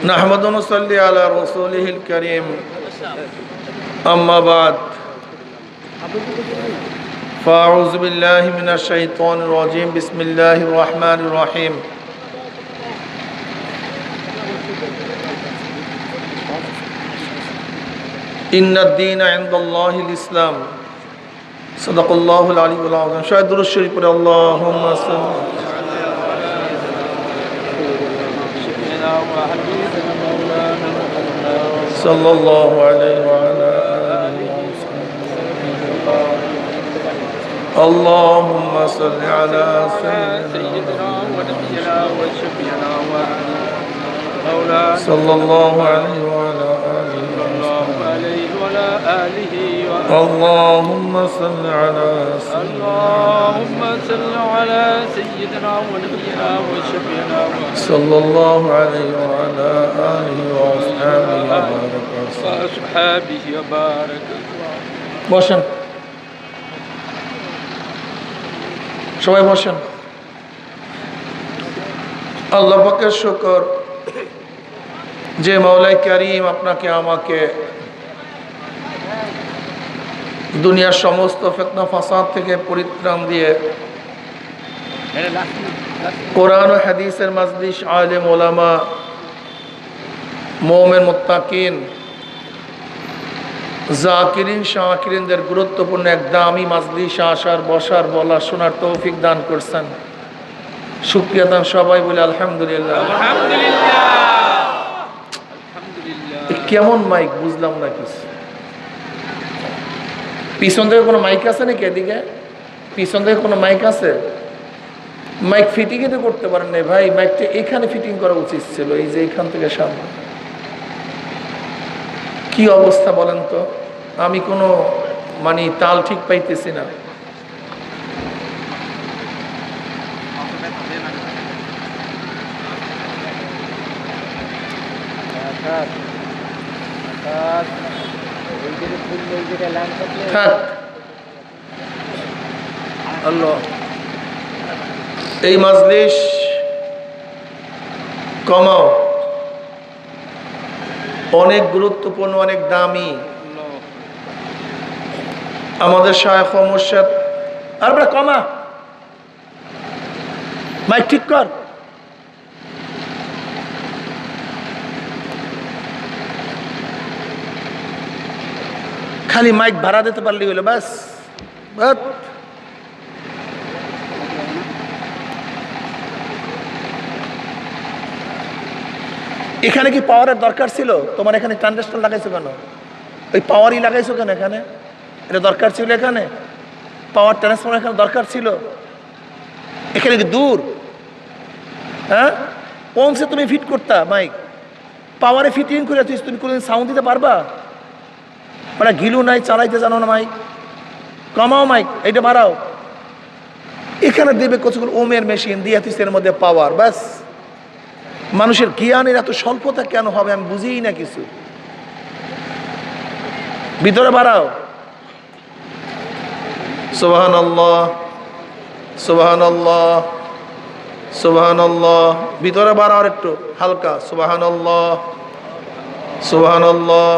نحمد ونصلي على رسوله الكريم أما بعد فأعوذ بالله من الشيطان الرجيم بسم الله الرحمن الرحيم إن الدين عند الله الإسلام صدق الله العلي العظيم شاهد درود الشريف اللهم صل صلى الله عليه وعلى آله اللهم صل على سيدنا ونبينا وشفيعنا صلى الله عليه وعلى آله اللهم صل على سيدنا ونبينا وشفيعنا صلى الله عليه وعلى آله وأصحابه وبارك বসেন সবাই বসেন আল্লাহ পাকের শুকর যে মাওলাই কারীম আপনাকে আমাকে দুনিয়ার সমস্ত ফিতনা ফাসাদ থেকে পরিত্রাণ দিয়ে কোরআন ও হাদিসের মাজলিস আলেম ওলামা মুমিন মুত্তাকিন জাকিরিন শাকিরিনদের গুরুত্বপূর্ণ এক দামি মাজলিসে আসার বসার বলা শোনার তৌফিক দান করছেন শুকরিয়া দান সবাই বলে আলহামদুলিল্লাহ আলহামদুলিল্লাহ কেমন মাইক বুঝলাম না কিছু পিছন থেকে কোনো মাইক আছে নাকি এদিকে পিছন থেকে কোনো মাইক আছে মাইক ফিটিংই তো করতে পারেন না ভাই মাইকটা এখানে ফিটিং করা উচিত ছিল এই যে এখান থেকে সামনে কি অবস্থা বলেন তো আমি কোনো মানে তাল ঠিক পাইতেছি না এই মাজলিস কমাও অনেক গুরুত্বপূর্ণ অনেক দামি আমাদের শায়খ ও মুর্শিদ আর বড় কমা মাইক ঠিক কর খালি মাইক ভাড়া দিতে পারলি হলো বাস এখানে কি পাওয়ারের দরকার ছিল তোমার এখানে ট্রানজিস্টর লাগাইছো কেন ওই পাওয়ারই লাগাইছো কেন এখানে এটা দরকার ছিল এখানে পাওয়ার ট্রান্সফরমার এখানে দরকার ছিল এখানে কি দূর হ্যাঁ পৌঁছে তুমি ফিট করতা মাইক পাওয়ারে ফিটিং করে তুমি কোনোদিন সাউন্ড দিতে পারবা মানে ঘিলু নাই চালাইতে জানো না মাইক কমাও মাইক এইটা বাড়াও এখানে দেবে কতগুলো ওমের মেশিন দিয়ে এর মধ্যে পাওয়ার ব্যাস মানুষের জ্ঞানের এত স্বল্পতা কেন হবে আমি বুঝিই না কিছু ভিতরে বাড়াও সুবহানাল্লাহ সুবহানাল্লাহ সুবহানাল্লাহ ভিতরে বাড়াও একটু হালকা সুবহানাল্লাহ সুবহানাল্লাহ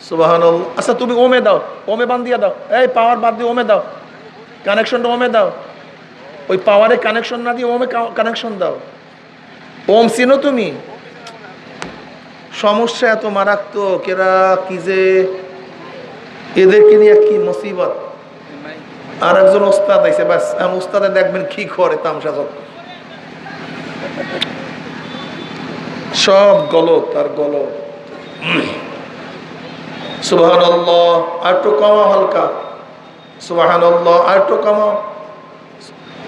সুবহানাল্লাহ আচ্ছা তুমি ওমে দাও ওমে বান দিয়ে দাও এই পাওয়ার বাদ দিয়ে ওমে দাও কানেকশনটা ওমে দাও ওই পাওয়ারে কানেকশন না দিয়ে ওমে কানেকশন দাও ওম চিনো তুমি সমস্যা এত মারাত্মক এরা কি যে এদেরকে নিয়ে কি মুসিবত আর একজন ওস্তাদ আইছে বাস ওস্তাদে দেখবেন কি করে তামসা সব গলত আর গলত সুবহানাল্লাহ আর একটু কমাও হালকা সুবহানাল্লাহ আর একটু কমাও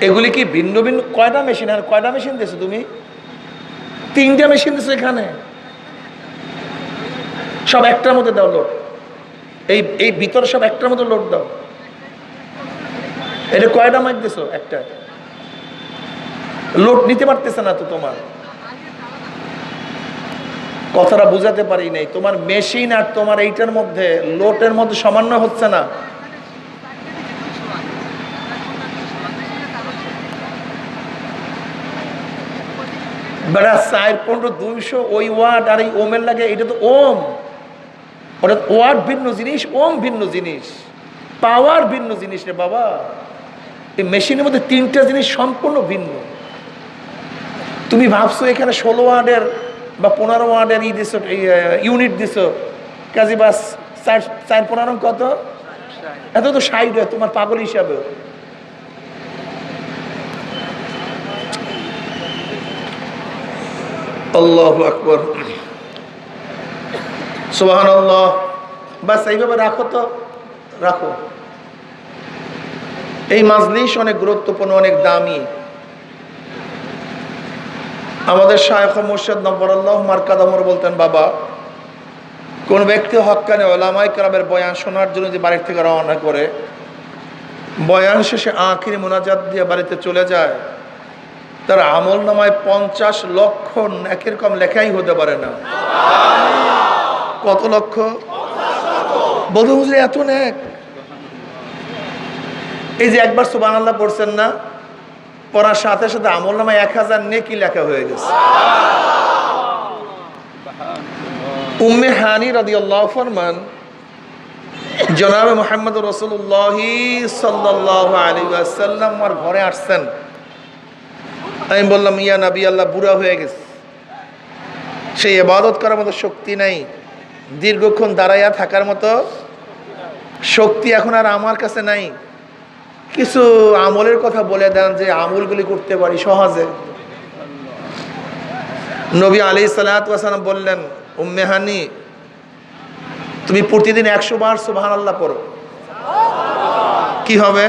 এগুলি কি ভিন্ন ভিন্ন কয়টা মেশিন আর কয়টা মেশিন দিয়েছো তুমি 3টা মেশিন দিয়েছো এখানে সব একটার মধ্যে দাও লোড এই ভিতরে সব একটার মধ্যে লোড দাও এটা কয়টা মাইক দিয়েছো একটা লোড নিতে পারতেছে না তো তোমার কথাটা বুঝাতে পারি নাই তোমার মেশিন আর তোমার এইটার মধ্যে লোটের মধ্যে সমন্বয় হচ্ছে না বেড়া 4-15-200 ওই ওয়ার্ড আর এই ওমের লাগে, এটা তো ওম। ওটা ওয়ার্ড ভিন্ন জিনিস, ওম ভিন্ন জিনিস, পাওয়ার ভিন্ন জিনিস রে বাবা। এই মেশিনের মধ্যে 3টা জিনিস সম্পূর্ণ ভিন্ন। তুমি ভাবছো এখানে 16 ওয়ার্ডের বা 15 ওয়ার্ডের দিছ, ইউনিট দিছ, কাজী বাস 4-15 কত, এত তো 60 হয় তোমার পাগল হিসাবে। আল্লাহু আকবার, সুবহানাল্লাহ। বাস এইভাবে রাখো তো, রাখো। এই মাজলিস অনেক গুরুত্বপূর্ণ, অনেক দামি। আমাদের শায়খ মুর্শিদ নব্বরাল্লাহ মারকাদামর বলতেন, বাবা কোন ব্যক্তি হক্কানে ওলামায়ে কেরামের বয়ান শোনার জন্য যে বাড়ির থেকে রওনা করে, বয়ান শেষে আখিরি মুনাজাত দিয়ে বাড়িতে চলে যায়, তার আমল নামায় 50 লক্ষ নেকের কম লেখাই হতে পারে না। কত লক্ষ? বধু হুজুর এত নেক। এই যে একবার সুবহানাল্লাহ পড়ছেন না, পড়ার সাথে সাথে আমল নামায় 1000 নেকি লেখা হয়ে গেছে। উম্মে হানি রাদিয়াল্লাহু ফরমান, জনাবে মুহাম্মদ রাসূলুল্লাহ সাল্লাল্লাহু আলাইহি ওয়াসাল্লাম আমার ঘরে আসছেন। আমি বললাম, ইয়া নবী আল্লাহ, বুড়া হয়ে গেছে, সেই ইবাদত করার মতো শক্তি নাই, দীর্ঘক্ষণ দাঁড়াইয়া থাকার মতো শক্তি এখন আর আমার কাছে নাই, কিছু আমলের কথা বলে দেন যে আমলগুলি করতে পারি সহজে। নবী আলাইহিস সালাতু ওয়াস সালাম বললেন, উম্মে হানি তুমি প্রতিদিন 100 বার সুবহানাল্লাহ পড়ো। কি হবে?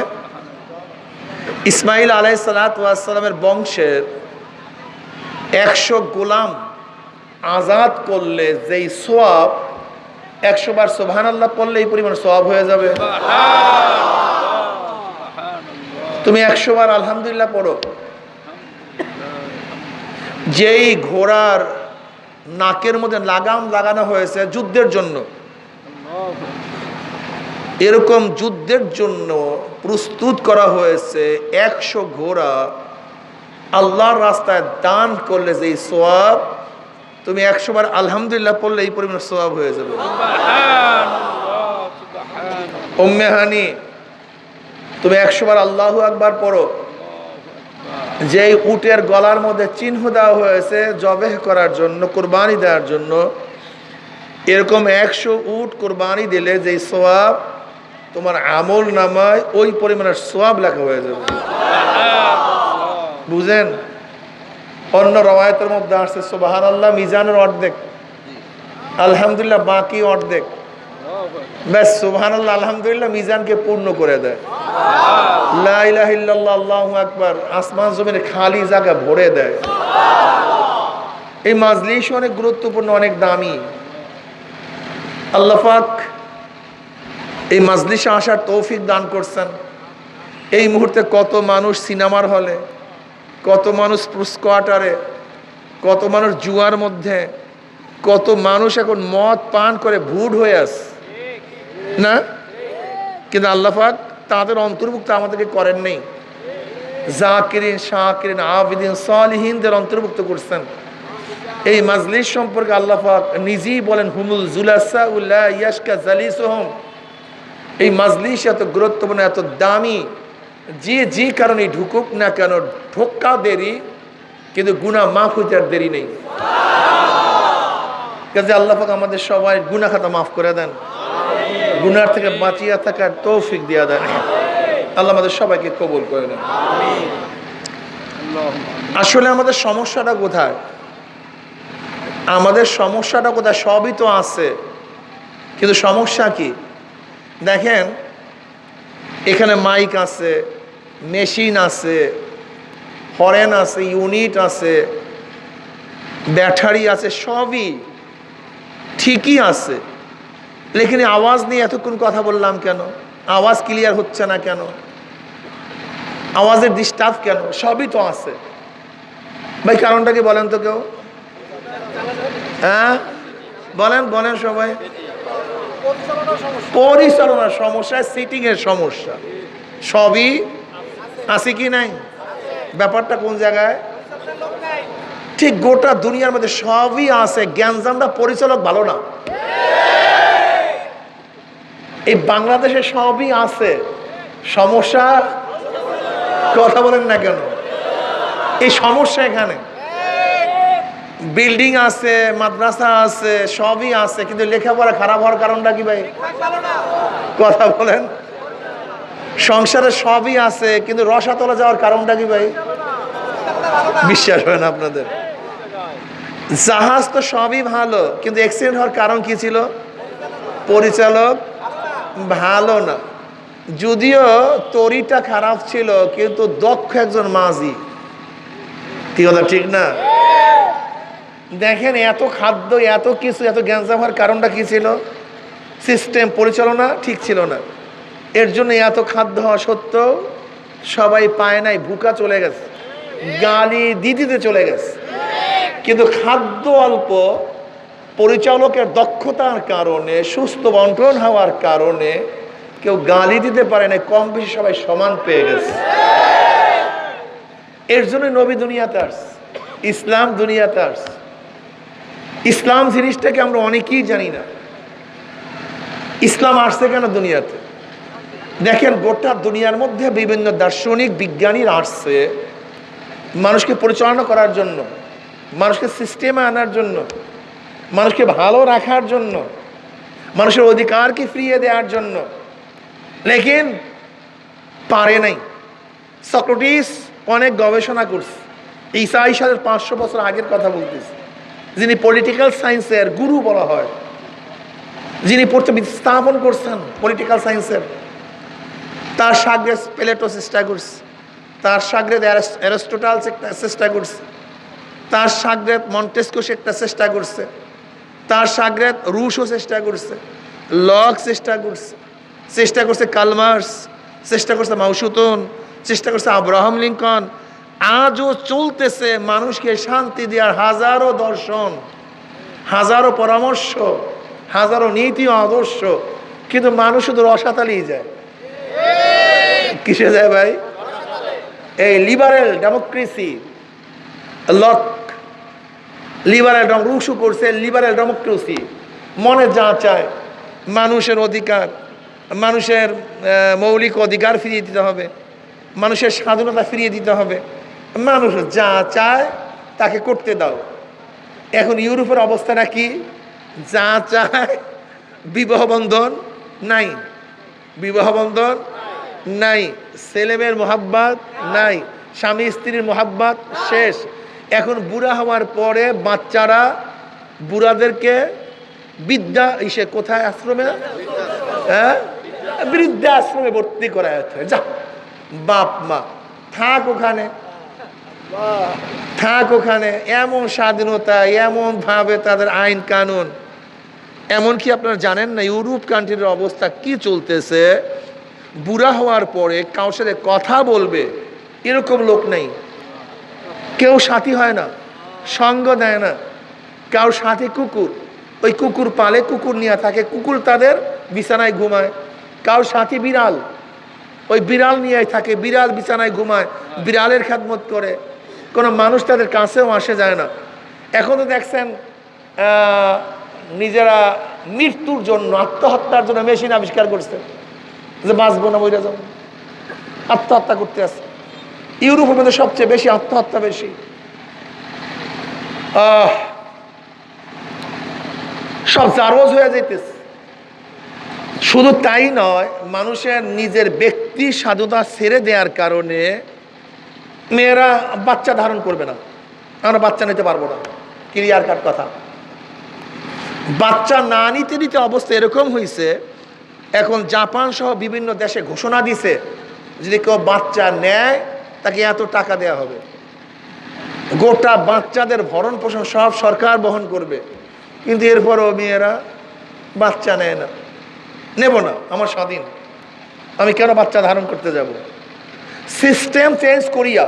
ইসমাইল আলাইহিস সালাতু ওয়াস সালামের বংশের 100 গোলাম আজাদ করলে যেই সওয়াব, 100 বার সুবহানাল্লাহ পড়লে এই পরিমাণ সওয়াব হয়ে যাবে। তুমি 100 বার আলহামদুলিল্লাহ পড়ো। যেই ঘোড়ার নাকের মধ্যে লাগাম লাগানো হয়েছে যুদ্ধের জন্য, এরকম যুদ্ধের জন্য প্রস্তুত করা হয়েছে 100 ঘোড়া আল্লাহর রাস্তায় দান করলে যেই সওয়াব, তুমি 100 বার আলহামদুলিল্লাহ পড়লে এই পরিমাণ সওয়াব হয়ে যাবে। উম্মে হানি তুমি 100 বার আল্লাহু আকবার পড়ো। যেই উটের গলার মধ্যে চিহ্ন দেওয়া হয়েছে জবেহ করার জন্য, কুরবানি দেওয়ার জন্য, এরকম 100 উট কুরবানি দিলে যেই সওয়াব, তোমার আমল নামায় ওই পরিমাণের সওয়াব লেখা হয়ে যাবে। বুঝেন? অন্য রওয়ায়াতের মধ্যে আসছে সুবহানাল্লাহ মিজানের অর্ধেক, আলহামদুলিল্লাহ বাকি অর্ধেক। ব্যাস সুবহানাল্লাহ আলহামদুলিল্লাহ মিজানকে পূর্ণ করে দেয়। লা ইলাহা ইল্লাল্লাহ আল্লাহু আকবার আসমান জমিনে খালি জায়গা ভরে দেয়। এই মাজলিস অনেক গুরুত্বপূর্ণ, অনেক দামি। আল্লাহ পাক এই মাজলিসে আসার তৌফিক দান করছেন। এই মুহূর্তে কত মানুষ সিনেমার হলে, কত মানুষ স্কোয়াটারে, কত মানুষ জুয়ার মধ্যে, কত মানুষ এখন মদ পান করে ভুড হয়ে আছে না? কিন্তু আল্লাহ পাক তাদের অন্তর্ভুক্ত আমাদেরকে করেন নেই। জাকিরিন, শাকিরিন, আবিদিন, সালিহিনদের অন্তর্ভুক্ত করছেন। এই মাজলিস সম্পর্কে আল্লাহ পাক নিজেই বলেন, হুমুল জুলাসা উল্লা ইয়াশকা জালিসুহুম। এই মাজলিস এত গুরুত্বপূর্ণ, এত দামি, যে কারণে ঢুকুক না কেন, ঢোকা দেরি কিন্তু গুনাহ মাফ হইতে আর দেরি নেই। কাজে আল্লাহ পাক আমাদের সবাই গুনাহ খাতা মাফ করে দেন, গুনার থেকে বাঁচিয়ে থাকার তৌফিক দিয়া দেন। আল্লাহ আমাদের সবাইকে কবুল করে নেন। আসলে আমাদের সমস্যাটা কোথায়? আমাদের সমস্যাটা কোথায়? সবই তো আছে, কিন্তু সমস্যা কি? দেখেন, এখানে মাইক আছে, মেশিন আছে, হরেন আছে, ইউনিট আছে, ব্যাটারি আছে, সবই ঠিকই আছে, লেকিন আওয়াজ নিয়ে এতক্ষণ কথা বললাম কেন? আওয়াজ ক্লিয়ার হচ্ছে না কেন? আওয়াজের ডিস্টার্ব কেন? সবই তো আছে ভাই, কারণটা কি বলেন তো কেউ? হ্যাঁ বলেন, বলেন সবাই। পরিচালনার সমস্যা, সিটিং এর সমস্যা, সবই আছে কি নাই? ব্যাপারটা কোন জায়গায়? ঠিক গোটা দুনিয়ার মধ্যে সবই আছে, জ্ঞানজামটা পরিচালক ভালো না। এই বাংলাদেশে সবই আছে, সমস্যা কথা বলেন না কেন? এই সমস্যা এখানে বিল্ডিং আছে, মাদ্রাসা আছে, সবই আছে, কিন্তু লেখাপড়া খারাপ হওয়ার কারণটা কি ভাই? কথা বলেন। সংসারে সবই আছে, কিন্তু রসাতলে যাওয়ার কারণটা কি ভাই? বিশ্বাস হয় না আপনাদের? জাহাজ তো সবই ভালো, কিন্তু অ্যাক্সিডেন্ট হওয়ার কারণ কি ছিল? পরিচালক ভালো না। যদিও তরিটা খারাপ ছিল, কিন্তু দক্ষ একজন মাঝি। কি কথা ঠিক না? দেখেন, এত খাদ্য, এত কিছু, এত গ্যাঞ্জাম হওয়ার কারণটা কি ছিল? সিস্টেম, পরিচালনা ঠিক ছিল না। এর জন্য এত খাদ্য হওয়া সত্ত্বেও সবাই পায় নাই, ভুকা চলে গেছে, গালি দিতে চলে গেছে। কিন্তু খাদ্য অল্প, পরিচালকের দক্ষতার কারণে, সুস্থ বন্টন হওয়ার কারণে কেউ গালি দিতে পারে না, কম বেশি সবাই সমান পেয়ে গেছে। এর জন্য নবী দুনিয়াতে আসছে, ইসলাম দুনিয়াতে আসছে। ইসলাম জিনিসটাকে আমরা অনেকেই জানি না। ইসলাম আসছে কেন দুনিয়াতে? দেখেন, গোটা দুনিয়ার মধ্যে বিভিন্ন দার্শনিক বিজ্ঞানীরা আসছে মানুষকে পরিচালনা করার জন্য, মানুষকে সিস্টেমে আনার জন্য, মানুষকে ভালো রাখার জন্য, মানুষের অধিকারকে ফিরিয়ে দেওয়ার জন্য, লেকিন পারে নাই। সক্রেটিস অনেক গবেষণা করছে, ঈসা সালের 500 বছর আগের কথা বলতেছে, যিনি পলিটিক্যাল সায়েন্সের গুরু বলা হয়, যিনি প্রথমে স্থাপন করছেন পলিটিক্যাল সায়েন্সের। তার সাগরেদ প্লেটো চেষ্টা করছে, তার সাগরেদ অ্যারিস্টটল চেষ্টা করছে, তার সাগরেদ মন্টেস্কো একটা চেষ্টা করছে, তার সাগরেদ রুশও চেষ্টা করছে, লক চেষ্টা করছে কার্ল মার্কস, চেষ্টা করছে মাওসুতুন, চেষ্টা করছে আব্রাহাম লিঙ্কন। আজও চলতেছে মানুষকে শান্তি দেওয়ার হাজারো দর্শন, হাজারো পরামর্শ, হাজারো নীতি ও আদর্শ, কিন্তু মানুষ শুধু রসাতালেই যায়। কিসে যায় ভাই? এই liberal democracy, lock liberal Rushu করছে লিবারেল ডেমোক্রেসি। মনে যা চায়, মানুষের অধিকার, মানুষের মৌলিক অধিকার ফিরিয়ে দিতে হবে, মানুষের স্বাধীনতা ফিরিয়ে দিতে হবে, মানুষ যা চায় তাকে করতে দাও। এখন ইউরোপের অবস্থাটা কি? যা চায়, বিবাহ বন্ধন নাই, বিবাহ বন্ধন নাই, ছেলেমেয়ের মোহাব্বত নাই, স্বামী স্ত্রীর মোহাব্বত শেষ। এখন বুড়া হওয়ার পরে বাচ্চারা বুড়াদেরকে বিদ্যা ইসে কোথায় আশ্রমে, হ্যাঁ, বৃদ্ধাশ্রমে ভর্তি করা হচ্ছে। যা বাপ মা থাক ওখানে, থাক ওখানে। এমন স্বাধীনতা, এমন ভাবে তাদের আইন কানুন। এমনকি আপনারা জানেন না ইউরোপ কান্ট্রির অবস্থা কি চলতেছে? বুড়া হওয়ার পরে কারোর সাথে কথা বলবে এরকম লোক নেই, কেউ সাথী হয় না, সঙ্গ দেয় না। কারোর সাথে কুকুর, ওই কুকুর পালে, কুকুর নিয়ে থাকে, কুকুর তাদের বিছানায় ঘুমায়। কারোর সাথী বিড়াল, ওই বিড়াল নিয়ে থাকে, বিড়াল বিছানায় ঘুমায়, বিড়ালের খেদমত করে। কোনো মানুষ তাদের কাছেও আসে যায় না। এখন তো দেখছেন নিজেরা মৃত্যুর জন্য, আত্মহত্যার জন্য মেশিন আবিষ্কার করছে, যে বাঁচবো না বইরা যাবো, আত্মহত্যা করতে আসে। ইউরোপের মধ্যে সবচেয়ে বেশি আত্মহত্যা বেশি। সব জারজ হয়ে যাইতেছে। শুধু তাই নয়, মানুষের নিজের ব্যক্তি স্বাধীনতা ছেড়ে দেওয়ার কারণে মেয়েরা বাচ্চা ধারণ করবে না, আমরা বাচ্চা নিতে পারবো না। ক্লিয়ার কাট কথা। বাচ্চা না নিতে নিতে অবস্থা এরকম হয়েছে, এখন জাপান সহ বিভিন্ন দেশে ঘোষণা দিছে, যদি কেউ বাচ্চা নেয় তাকে এত টাকা দেওয়া হবে। গোটা বাচ্চাদের ভরণ পোষণ সব সরকার বহন করবে। কিন্তু এরপরও মেয়েরা বাচ্চা নেয় না। নেব না, আমার স্বাধীন, আমি কেন বাচ্চা ধারণ করতে যাব? সিস্টেম চেঞ্জ করিয়া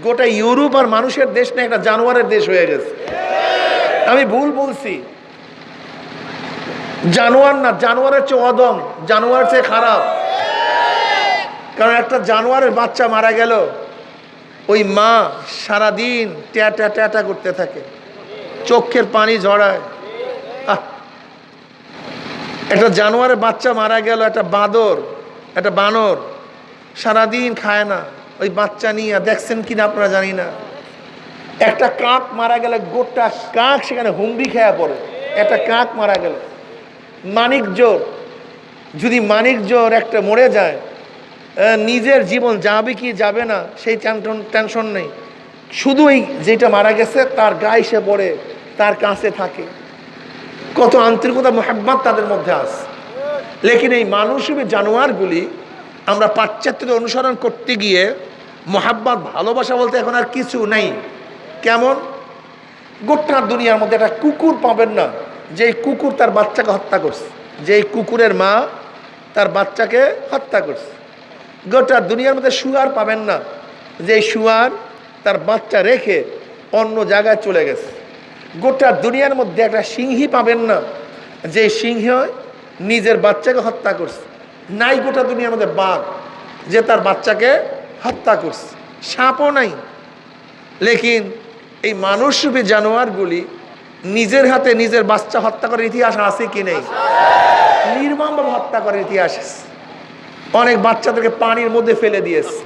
গোটা ইউরোপ আর মানুষের দেশ না একটা জানোয়ারের দেশ হয়ে গেছে। আমি ভুল বলছি? জানোয়ার না, জানোয়ারের চেয়ে অদম, জানোয়ারের চেয়ে খারাপ। কারণ একটা জানোয়ারের বাচ্চা মারা গেল, ওই মা সারাদিন ট্যাটা ট্যাটা করতে থাকে, চোখের পানি ঝরায়। একটা জানোয়ারের বাচ্চা মারা গেল, একটা বানর সারাদিন খায় না, ওই বাচ্চা নিয়ে দেখছেন কিনা আপনারা জানি না। একটা কাক মারা গেলে গোটা কাক সেখানে হুমড়ি খেয়া পড়ে। একটা কাক মারা গেল। মানিকজোর, যদি মানিকজোর একটা মরে যায়, নিজের জীবন যাবে কি যাবে না সেই টেনশন নেই, শুধু এই যেটা মারা গেছে তার গায়ে সে পড়ে, তার কাছে থাকে। কত আন্তরিকতা মোহাব্বত তাদের মধ্যে আছে। লেকিন এই মানুষরূপী জানোয়ারগুলি আমরা পাশ্চাত্যকে অনুসরণ করতে গিয়ে মোহাব্বত ভালোবাসা বলতে এখন আর কিছু নেই। কেমন? গোটা দুনিয়ার মধ্যে একটা কুকুর পাবেন না যে কুকুর তার বাচ্চাকে হত্যা করছে, যে কুকুরের মা তার বাচ্চাকে হত্যা করছে। গোটা দুনিয়ার মধ্যে শুয়ার পাবেন না যে শুয়ার তার বাচ্চা রেখে অন্য জায়গায় চলে গেছে। গোটা দুনিয়ার মধ্যে একটা সিংহী পাবেন না যে সিংহ নিজের বাচ্চাকে হত্যা করছে। নাই গোটা দুনিয়ার মধ্যে বাঘ যে তার বাচ্চাকে হত্যা করছে। সাপও নাই। লেকিন এই মানুষরূপী জানোয়ারগুলি নিজের হাতে নিজের বাচ্চা হত্যা করার ইতিহাস আছে কি নেই? নির্মমভাবে হত্যা করার ইতিহাস আছে। অনেক বাচ্চাদেরকে পানির মধ্যে ফেলে দিয়েছে,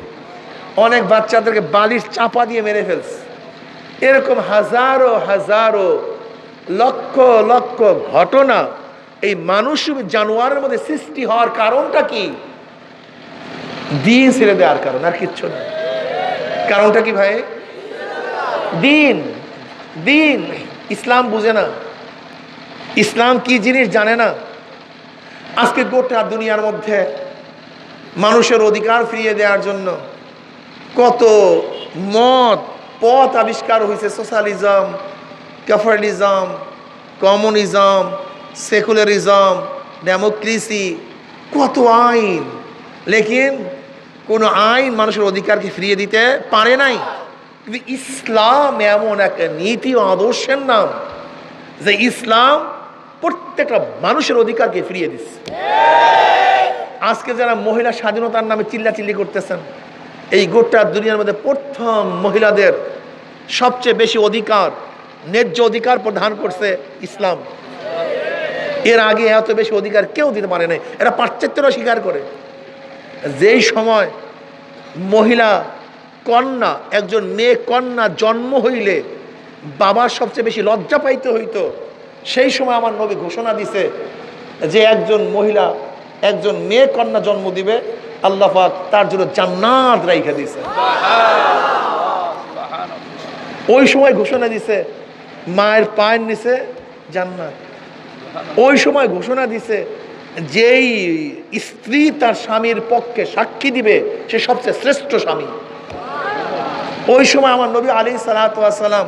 অনেক বাচ্চাদেরকে বালির চাপা দিয়ে মেরে ফেলছে। এরকম হাজারো হাজারো লক্ষ লক্ষ ঘটনা এই মানুষরূপী জানোয়ারের মধ্যে সৃষ্টি হওয়ার কারণটা কি? দিন ছেড়ে দেওয়ার কারণ, আর কিচ্ছু না। কারণটা কি ভাই? দিন। দিন। ইসলাম বুঝে না, ইসলাম কি জিনিস জানে না। আজকে গোটা দুনিয়ার মধ্যে মানুষের অধিকার ফিরিয়ে দেওয়ার জন্য কত পথ আবিষ্কার হয়েছে। Socialism, capitalism, communism, secularism, democracy, কত আইন। লেকিন কোনো আইন মানুষের অধিকারকে ফিরিয়ে দিতে পারে নাই। কিন্তু ইসলাম এমন একটা নীতি ও আদর্শের নাম যে ইসলাম প্রত্যেকটা মানুষের অধিকারকে ফিরিয়ে দিচ্ছে। আজকে যারা মহিলা স্বাধীনতার নামে চিল্লাচিল্লি করতেছেন, এই গোটা দুনিয়ার মধ্যে প্রথম মহিলাদের সবচেয়ে বেশি অধিকার, ন্যায্য অধিকার প্রদান করছে ইসলাম। এর আগে এত বেশি অধিকার কেউ দিতে পারে নাই। এরা পাশ্চাত্যেরও স্বীকার করে। যেই সময় মহিলা কন্যা, একজন মেয়ে কন্যা জন্ম হইলে বাবার সবচেয়ে বেশি লজ্জা পাইতে হইতো, সেই সময় আমার নবী ঘোষণা দিছে যে একজন মহিলা একজন মেয়ে কন্যা জন্ম দিবে, আল্লাহ পাক তার জন্য জান্নাত রাইখা দিছে। ওই সময় ঘোষণা দিছে মায়ের পায়ের নিচে জান্নাত। ওই সময় ঘোষণা দিছে যেই স্ত্রী তার স্বামীর পক্ষে সাক্ষী দিবে সে সবচেয়ে শ্রেষ্ঠ স্বামী। ওই সময় আমার নবী আলাইহিস সালাতু ওয়াস সালাম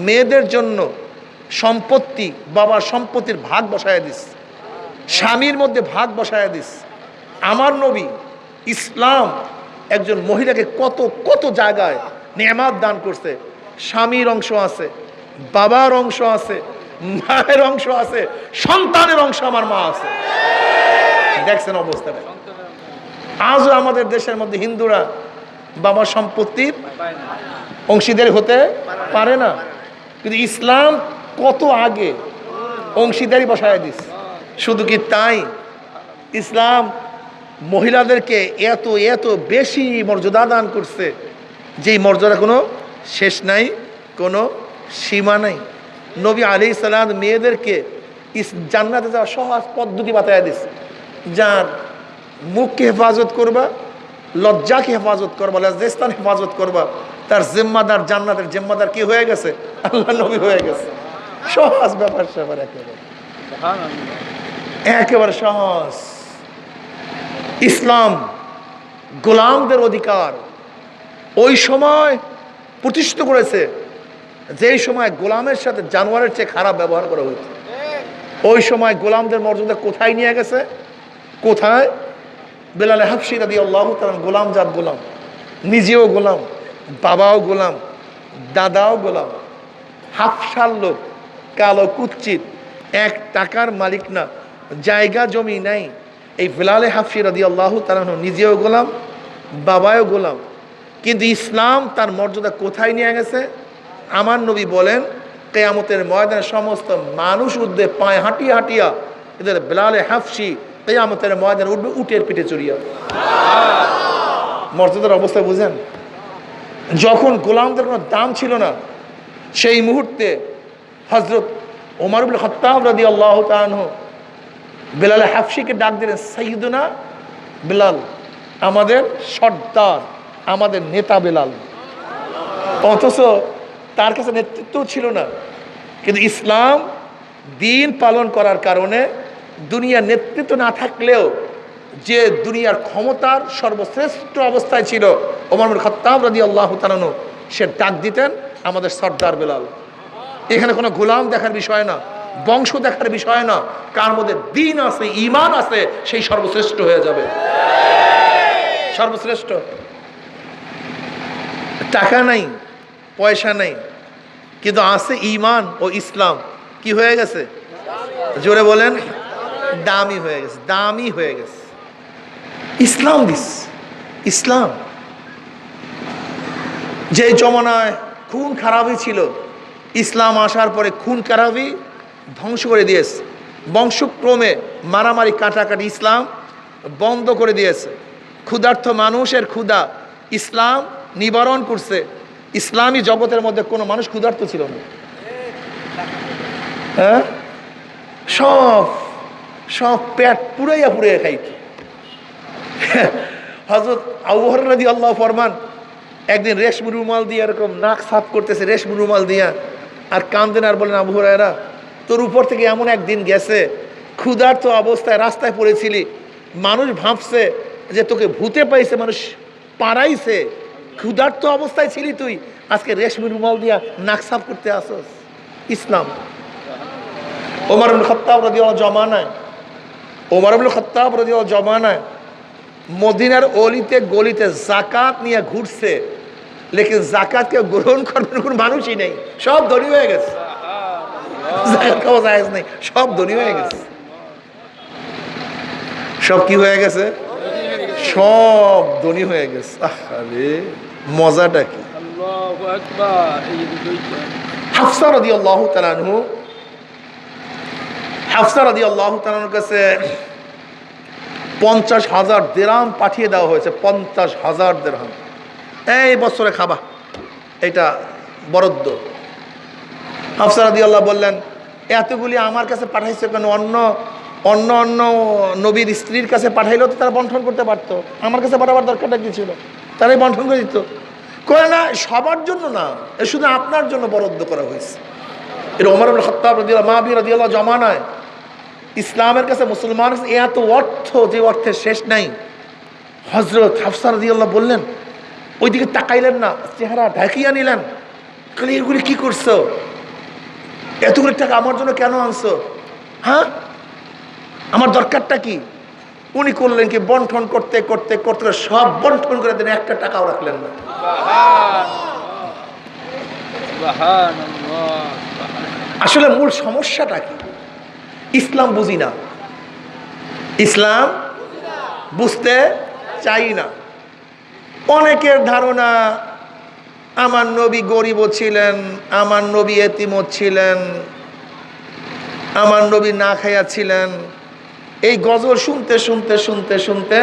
মেয়েদের জন্য সম্পত্তি, বাবার সম্পত্তির ভাগ বসায় দিস, স্বামীর মধ্যে ভাগ বসায় দিস। আমার নবী ইসলাম একজন মহিলাকে কত কত জায়গায় নেয়ামত দান করছে। স্বামীর অংশ আছে, বাবার অংশ আছে, মায়ের অংশ আছে, সন্তানের অংশ আমার মা আছে। দেখছেন অবস্থাটা? আজও আমাদের দেশের মধ্যে হিন্দুরা বাবার সম্পত্তির অংশীদার হতে পারে না, কিন্তু ইসলাম কত আগে অংশীদারি বসায় দিস। শুধু কি তাই, ইসলাম মহিলাদেরকে এত এত বেশি মর্যাদা দান করছে যেই মর্যাদা কোনো শেষ নাই, কোনো সীমা নাই। নবী আলাইহিস সালাম মেয়েদেরকে জান্নাতে যাওয়ার সহজ পদ্ধতি বাতায় দিছে। যার মুখকে হেফাজত করবা, লজ্জাকে হেফাজত করবা, লজ্জাস্থান হেফাজত করবা, তার জিম্মাদার, জান্নাতের জিম্মাদার কি হয়ে গেছে? আল্লাহ নবী হয়ে গেছে। সহজ ব্যাপার স্যাপার, একেবারে সহজ। ইসলাম গোলামদের অধিকার ওই সময় প্রতিষ্ঠিত করেছে যেই সময় গোলামের সাথে জানোয়ারের চেয়ে খারাপ ব্যবহার করা হয়েছে। ওই সময় গোলামদের মর্যাদা কোথায় নিয়ে গেছে? কোথায়? বেলাল হাবশী রাদিয়াল্লাহু তাআলা গোলাম জাত গোলাম, নিজেও গোলাম, বাবাও গোলাম, দাদাও গোলাম। হাফসার লোক, কালো কুচ্ছিত, 1 টাকার মালিক না, জায়গা জমি নাই। এই বেলাল হাবশী রাদিয়াল্লাহু তাআলা নিজেও গোলাম, বাবাও গোলাম। কিন্তু ইসলাম তার মর্যাদা কোথায় নিয়ে গেছে? আমার নবী বলেন, কিয়ামতের ময়দানে সমস্ত মানুষ উঠবে পায়ে হাঁটিয়া হাঁটিয়া, এদের বেলালে হাফসি কিয়ামতের ময়দানে উঠবে উটের পিঠে চড়িয়া। মর্যাদার অবস্থা বুঝেন? যখন গোলামদের কোনো দাম ছিল না, সেই মুহূর্তে হযরত ওমর ইবনে খাত্তাব রাদিয়াল্লাহু তাআলা আনহু বেলালে হাফসিকে ডাক দিলেন, সাইয়্যিদুনা বেলাল, আমাদের সর্দার, আমাদের নেতা বেলাল। অথচ তার কাছে নেতৃত্ব ছিল না, কিন্তু ইসলাম দিন পালন করার কারণে দুনিয়ার নেতৃত্ব না থাকলেও যে দুনিয়ার ক্ষমতার সর্বশ্রেষ্ঠ অবস্থায় ছিল ওমর ইবনে খাত্তাব রাদিয়াল্লাহু তাআলা আনহু, সে ডাক দিতেন আমাদের সর্দার বেলাল। এখানে কোনো গোলাম দেখার বিষয় না, বংশ দেখার বিষয় না, কার মধ্যে দিন আছে, ঈমান আছে, সেই সর্বশ্রেষ্ঠ হয়ে যাবে, সর্বশ্রেষ্ঠ। টাকা নাই, পয়সা নাই, কিন্তু আছে ঈমান ও ইসলাম, কি হয়ে গেছে? জোরে বলেন, দামি হয়ে গেছে, দামি হয়ে গেছে। ইসলাম দিস, ইসলাম। যে জমানায় খুন খারাপই ছিল, ইসলাম আসার পরে খুন খারাপই ধ্বংস করে দিয়েছে। বংশক্রমে মারামারি কাটাকাটি ইসলাম বন্ধ করে দিয়েছে। ক্ষুধার্ত মানুষের ক্ষুধা ইসলাম নিবারণ করছে। ইসলামী জগতের মধ্যে কোনো মানুষ ক্ষুধার্ত ছিল না। হ্যাঁ, সব সব পেট পুরাইয়া পুরাইয়া খাইত। হযরত আবু হুরায়রা রাদিয়াল্লাহু ফরমান, একদিন রেশমি রুমাল দিয়ে এরকম নাক সাফ করতেছে, রেশমি রুমাল দিয়া, আর কান্দেন আর বলেন, আবু হুরায়রা, তোর উপর থেকে এমন একদিন গেছে, ক্ষুধার্ত অবস্থায় রাস্তায় পড়েছিলি, মানুষ ভাবছে যে তোকে ভূতে পাইছে, মানুষ পাড়াইছে, ক্ষুধার্ত অবস্থায় ছিলি তুই, আজকে রেশমি রুমাল দিয়া নাক সাফ করতে আসস। ইসলাম। ওমর ইবনে খাত্তাব রাদিয়াল্লাহু জমানায়, ওমর ইবনে খাত্তাব রাদিয়াল্লাহু জমানায় মদিনার অলিতে গলিতে যাকাত নিয়ে ঘুরছে, লেকিন যাকাতকে গ্রহণ করবেন কোনো মানুষই নেই, সব ধনী হয়ে গেছে। যাকাত খাওয়া জায়েজ নেই, সব ধনী হয়ে গেছে। সব কি হয়ে গেছে? সব ধনী হয়ে গেছে। আরে মজাটা কি! আল্লাহু আকবার। হাফসা রাদিয়াল্লাহু তাআলা আনহু, হাফসা রাদিয়াল্লাহু তাআলা আনহুর কাছে 50,000 দিরহাম পাঠিয়ে দেওয়া হয়েছে। 50,000 দিরহাম, এই বছরে খাবা, এটা বরাদ্দ। হাফসা রাদিয়াল্লাহু বললেন, এতগুলি আমার কাছে পাঠাইছে কেন? অন্য অন্য অন্য নবীর স্ত্রীর কাছে পাঠাইলেও তো তারা বন্টন করতে পারতো, আমার কাছে পাঠাবার দরকারটা কি ছিল? তারাই বন্টন করে দিত। কয় না, সবার জন্য না, এ শুধু আপনার জন্য বরাদ্দ করা হয়েছে। এটা ওমর ইবনে খাত্তাব রাদিয়াল্লাহু, মাবি রাদিয়াল্লাহু জমানায় ইসলামের কাছে মুসলমান এত অর্থ, যে অর্থের শেষ নাই। হযরত হাফসা রাদিয়াল্লাহু বললেন, ওইদিকে তাকাইলেন না, চেহারা ঢাকিয়া নিলেন, কালি এগুলি কি করছো? এতগুলি টাকা আমার জন্য কেন আনছো? হ্যাঁ, আমার দরকারটা কি? উনি করলেন কি, বন্টন করতে করতে করতে সব বন্টন করে দেন, একটা টাকাও রাখলেন না। আসলে মূল সমস্যাটা কি? ইসলাম বুঝি না, ইসলাম বুঝতে চাই না। অনেকের ধারণা আমার নবী গরিবও ছিলেন, আমার নবী এতিমও ছিলেন, আমার নবী না খাইয়া ছিলেন। এই গজল শুনতে শুনতে শুনতে শুনতে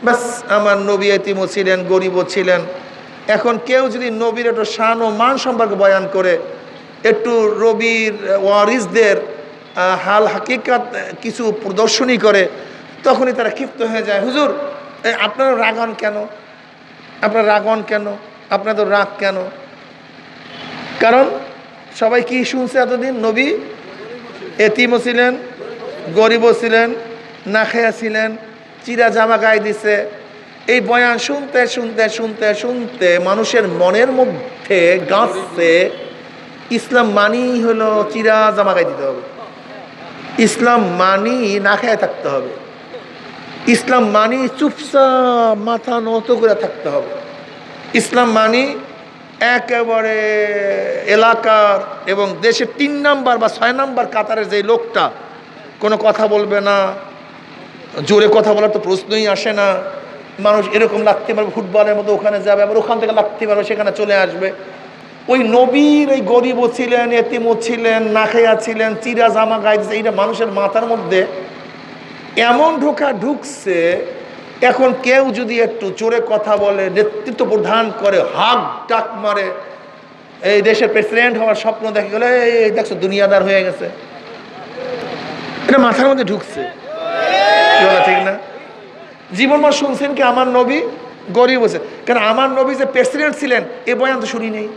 ব্যাস, আমার নবী এতিমও ছিলেন, গরিবও ছিলেন। এখন কেউ যদি নবীর একটু শান ও মান সম্পর্কে বয়ান করে, একটু নবীর ওয়ারিসদের হাল হাকিকাত কিছু প্রদর্শনী করে, তখনই তারা ক্ষিপ্ত হয়ে যায়, হুজুর আপনারা রাগন কেন? আপনার রাগন কেন? আপনাদের রাগ কেন? কারণ সবাই কি শুনছে এতদিন? নবী এতিমও ছিলেন, গরিবও ছিলেন, না খেয়া ছিলেন, চিরা জামা গায়ে দিছে। এই বয়ান শুনতে শুনতে শুনতে শুনতে মানুষের মনের মধ্যে গাঁথছে, ইসলাম মানি হলো চিরা জামা গায়ে দিতে হবে, ইসলাম মানি না খেয়ে থাকতে হবে, ইসলাম মানি চুপচাপ মাথা নত করে থাকতে হবে, ইসলাম মানি একেবারে এলাকার এবং দেশের 3 নাম্বার বা 6 নাম্বার কাতারের যে লোকটা কোনো কথা বলবে না, জোরে কথা বলার তো প্রশ্নই আসে না, মানুষ এরকম লাথি মারবে, ফুটবলের মতো ওখানে যাবে, আবার ওখান থেকে লাথি মারবে, সেখানে চলে আসবে। ওই নবীর ওই গরিবও ছিলেন, এতিমও ছিলেন, না খাইয়া ছিলেন, চিরা জামা গাইছে, এইটা মানুষের মাথার মধ্যে এমন ঢুকছে। এখন কেউ যদি একটু জোরে কথা বলে, নেতৃত্ব প্রদান করে, হাক ডাক মারে, এই দেশের প্রেসিডেন্ট হওয়ার স্বপ্ন দেখে গেলে এই দেখছো দুনিয়াদার হয়ে গেছে, এটা মাথার মধ্যে ঢুকছে। কি বলা ঠিক না? জীবনভর শুনছেন কি আমার নবী গরিব হয়েছে? কারণ আমার নবী যে প্রেসিডেন্ট ছিলেন এ বয়ান তো শুনি নেই।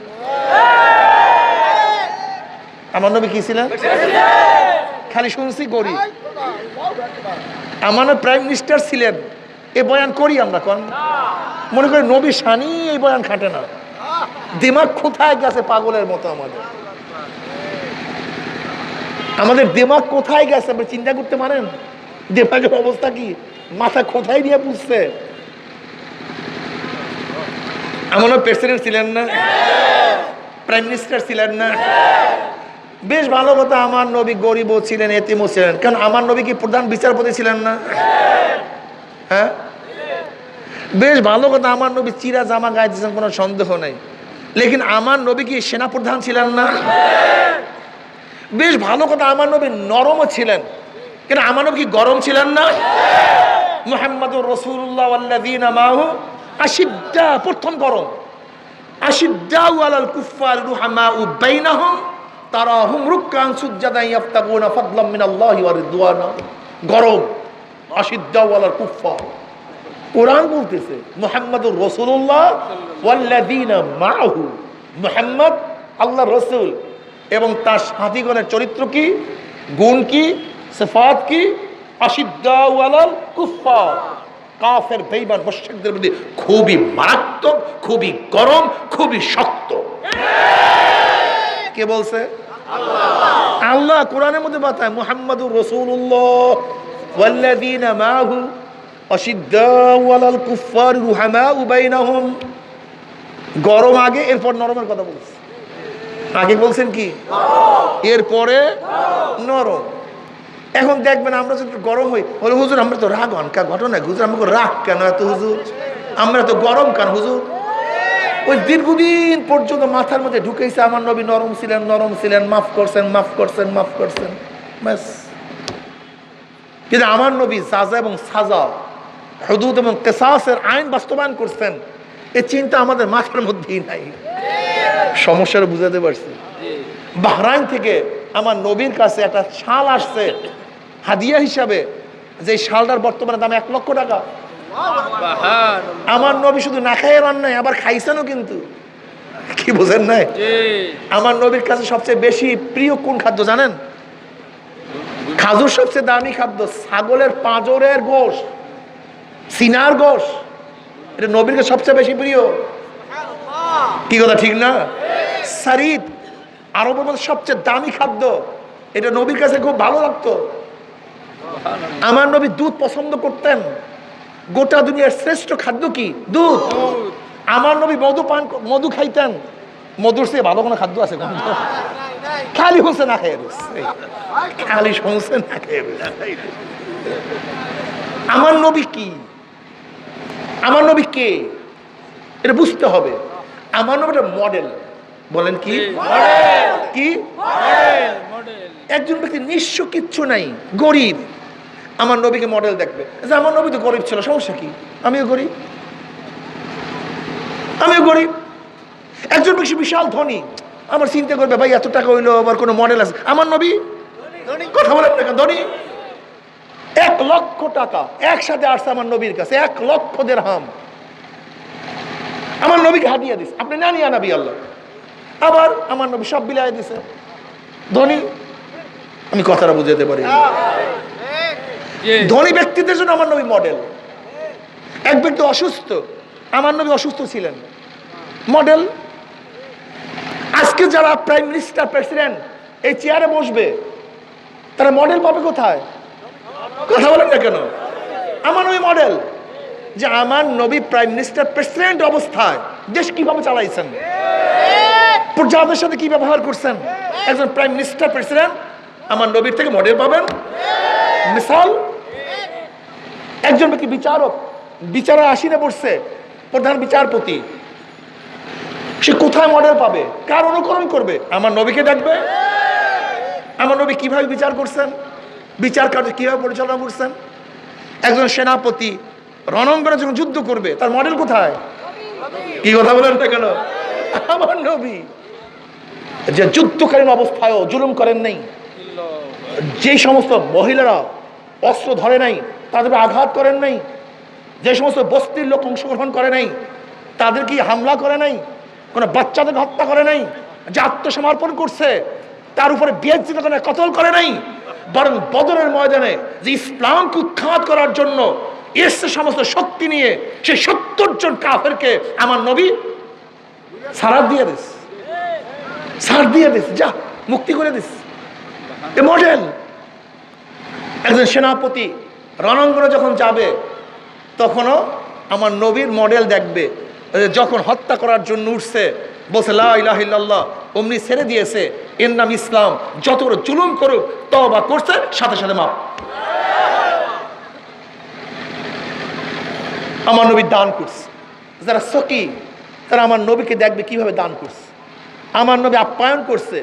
আমার নবী কি ছিলেন? খালি শুনছি গরিব। আমার প্রাইম মিনিস্টার ছিলেন এ বয়ান করি আমরা কোন? মনে করি নবী শানি এই বয়ান খাটে না। দিমাগ কোথায় গেছে পাগলের মতো? আমাদের দিমাগ কোথায় গেছে আপনি চিন্তা করতে পারেন? দিমাগের অবস্থা কি? মাথা কোথায় নিয়ে পুষছে? আমার প্রেসিডেন্ট ছিলেন না, প্রাইম মিনিস্টার ছিলেন না। বেশ ভালো কথা, আমার নবী গরিবও ছিলেন, এতিমও ছিলেন। কারণ আমার নবী কি প্রধান বিচারপতি ছিলেন না? হ্যাঁ, বেশ ভালো কথা, আমার নবী চিরা জামা গায়ে দিয়েছেন, কোনো সন্দেহ নেই। লেকিন আমার নবী কি সেনাপ্রধান ছিলেন না? বেশ ভালো কথা, আমার নবী নরমও ছিলেন, কিন্তু আমার নবী কি গরম ছিলেন না? মুহাম্মাদুর রাসূলুল্লাহ ওয়াল্লাযীনা মাহু আশিদ্দা, প্রথম গরম। আশিদ্দাউ আলাল কুফফার রুহামাউ বাইনাহুম তারাহুম রুকআন সুজদান ইয়াফতাগুনা ফাদলাম মিনাল্লাহি ওয়া রিদওয়ানা। গরম, আশিদ্দাউ আলাল কুফফার। কোরআন বলতেছে মুহাম্মাদুর রাসূলুল্লাহ ওয়াল্লাযীনা মাহু, মুহাম্মদ আল্লাহর রাসূল এবং তার সাথীগণের চরিত্র কি, গুণ কি, সিফাত কি? আশিদ্দাউ আলাল কুফফার, কাফের বেঈমান মুশরিকদের প্রতি খুবই মারাত্মক, খুবই গরম, খুবই শক্ত। কে বলছে? আল্লাহ। আল্লাহ কোরআনের মধ্যে বাতায় মুহাম্মাদুর রাসূলুল্লাহ ওয়াল্লাযীনা মাহু আশিদ্দাউ আলাল কুফফার রুহামাউ বাইনাহুম। গরম আগে, এরপর নরমের কথা বলছে। আগে বলছেন কি, এরপরে নরম। এখন দেখবেন আমরা যদি গরম হই, বলে হুজুর আমরা তো রাগ অনকা ঘটনা, হুজুর আমাকে রাগ কেন এত হুজুর, আমরা তো গরম কেন হুজুর? ওই দীর্ঘদিন পর্যন্ত মাথার মধ্যে ঢুকেছে আমার নবী নরম ছিলেন, নরম ছিলেন, মাফ করছেন, মাফ করছেন, মাফ করছেন, ব্যাস। কিন্তু আমার নবী সাজা এবং সাজা, হুদুদ এবং কিসাসের আইন বাস্তবায়ন করছেন, এই চিন্তা আমাদের মাথার মধ্যেই নাই। সমস্যাটা বুঝাতে পারছি? বাহরাইন থেকে আমার নবীর কাছে একটা শাল আসছে হাদিয়া হিসাবে, যে শালটার বর্তমানে দাম 1 লক্ষ টাকা। আমার নবী শুধু না খাইয়ে রান নাই, আবার খাইছেনও। কিন্তু কি বোঝেন নাই? আমার নবীর কাছে সবচেয়ে বেশি প্রিয় কোন খাদ্য জানেন? খাজুর সবচেয়ে দামি খাদ্য। ছাগলের পাঁজরের গোশ, সিনার গোশ, এটা নবীর কাছে সবচেয়ে বেশি প্রিয়। কি কথা ঠিক না? সারিদ আরবের মধ্যে সবচেয়ে দামি খাদ্য, এটা নবীর কাছে খুব ভালো লাগতো। আমার নবী দুধ পছন্দ করতেন। গোটা দুনিয়ার শ্রেষ্ঠ খাদ্য কি? দুধ। আমার নবী মধু খাইতেন। মধুর চেয়ে ভালো কোনো খাদ্য আছে? খালি শুনছে না খেয়ে, খালি শুনছে না খেয়ে। আমার নবী কি, আমার নবী কে, এটা বুঝতে হবে। আমার নবী একটা মডেল। বলেন কি? কি? একজন ব্যক্তি নিঃস্ব, কিচ্ছু নাই, গরিব, আমার নবীকে মডেল দেখবে যে আমার নবী তো গরিব ছিল, সমস্যা কি? আমিও গরিব, আমিও গরিব। একজন ব্যক্তি বিশাল ধনী, আমার চিন্তা করবে ভাই এত টাকা হইলো, আবার কোনো মডেল আছে? আমার নবী কথা বলেন না, ধনী 1 লক্ষ টাকা একসাথে আসছে আমার নবীর কাছে, 1 লক্ষ দিরহাম আমার নবীকে হাদিয়া দিছে। আপনি না নিয়ে নবী আল্লাহ, আবার আমার নবী সব বিলায় দিছে, ধনী। আমি কথাটা বুঝাতে পারি? ধনী ব্যক্তিদের জন্য আমার নবী মডেল। এক ব্যক্তি অসুস্থ, আমার নবী অসুস্থ ছিলেন, মডেল। আজকে যারা প্রাইম মিনিস্টার, প্রেসিডেন্ট এই চেয়ারে বসবে, তারা মডেল পাবে কোথায়? কথা বলেন না কেন? আমার নবী মডেল, যে আমার নবী প্রাইম মিনিস্টার, প্রেসিডেন্ট অবস্থায় দেশ কিভাবে চালাইছেন, প্রজাদের সাথে কি ব্যবহার করছেন। একজন প্রাইম মিনিস্টার, প্রেসিডেন্ট আমার নবীর থেকে মডেল পাবেন। মিসাল, একজন ব্যক্তি বিচারক, বিচারে আসিনে পড়ছে, প্রধান বিচারপতি, সে কোথায় মডেল পাবে, কার অনুকরণ করবে? আমার নবীকে দেখবে। আমার নবী কিভাবে বিচার করছেন, বিচার কার্য কিভাবে পরিচালনা করছেন। একজন সেনাপতি রণাঙ্গনে যখন যুদ্ধ করবে, তার মডেল কোথায়? কি কথা বলেন না কেন? আমার নবী যে যুদ্ধকালীন অবস্থায়ও জুলুম করেন নাই, যে সমস্ত মহিলারা অস্ত্র ধরে নাই তাদের আঘাত করেন নাই, যে সমস্ত বস্তির লোক অংশগ্রহণ করে নাই তাদের কি হামলা করে নাই, কোনো বাচ্চাদের হত্যা করে নাই, যে আত্মসমর্পণ করছে তার উপরে বিএনসি কতল করে নাই, বরং বদরের ময়দানে যে ইসলামকে উৎখাত করার জন্য এসে সমস্ত শক্তি নিয়ে সেই 70 জন কাফেরকে আমার নবী ছাড় দিয়ে দিস, ছাড় দিয়ে দিস, যা মুক্তি করে দিস। A model. একজন সেনাপতি রণাঙ্গনে যখন যাবে তখনও আমার নবীর মডেল দেখবে। যখন হত্যা করার জন্য উঠছে, বলছে লা ইলাহা ইল্লাল্লাহ, অমনি ছেড়ে দিয়েছে, এর নাম ইসলাম, যত বড় জুলুম করুক তওবা করছে, সাথে সাথে মাপ। আমার নবী দান করছে, যারা সকি তারা আমার নবীকে দেখবে কিভাবে দান করছে। আমার নবী আপ্যায়ন করছে,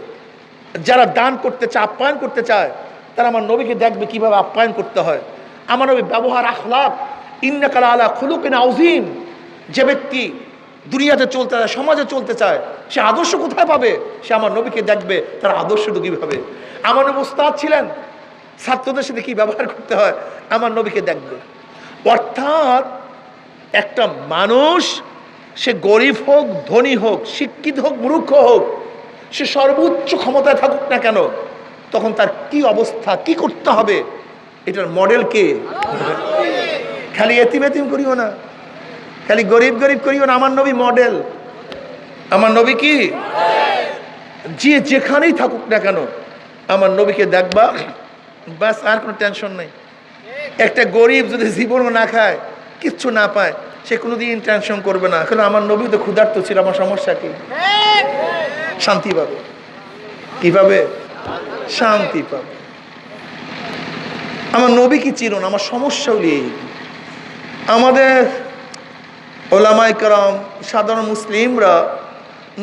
যারা দান করতে চায়, আপ্যায়ন করতে চায়, তারা আমার নবীকে দেখবে কিভাবে আপ্যায়ন করতে হয়। আমার নবী ব্যবহার, আখলাক, ইন্নাকা আলা খুলুকিন আযীম। যে ব্যক্তি দুনিয়াতে চলতে চায়, সমাজে চলতে চায়, সে আদর্শ কোথায় পাবে? সে আমার নবীকে দেখবে, তার আদর্শটা কিভাবে। আমার নবী উস্তাদ ছিলেন, ছাত্রদের সাথে কি ব্যবহার করতে হয় আমার নবীকে দেখবে। অর্থাৎ একটা মানুষ, সে গরিব হোক, ধনী হোক, শিক্ষিত হোক, মূর্খ হোক, সে সর্বোচ্চ ক্ষমতায় থাকুক না কেন, তখন তার কি অবস্থা, কি করতে হবে, এটার মডেল কে? খালি এতিম এতিম করিও না, খালি গরিব গরিব করিও না, আমার নবী মডেল। আমার নবী কি? যে যেখানেই থাকুক না কেন আমার নবীকে দেখবা, ব্যাস, আর কোনো টেনশন নেই। একটা গরিব যদি জীবনও না খায়, কিচ্ছু না পায়, সে কোনোদিন টেনশন করবে না, কারণ আমার নবী তো ক্ষুধার্ত ছিল, আমার সমস্যা কি? শান্তি পাবে। কিভাবে শান্তি পাবে? আমার নবী কি ছিল না, আমার সমস্যা হলি এই। আমাদের ওলামায়ে কেরাম, সাধারণ মুসলিমরা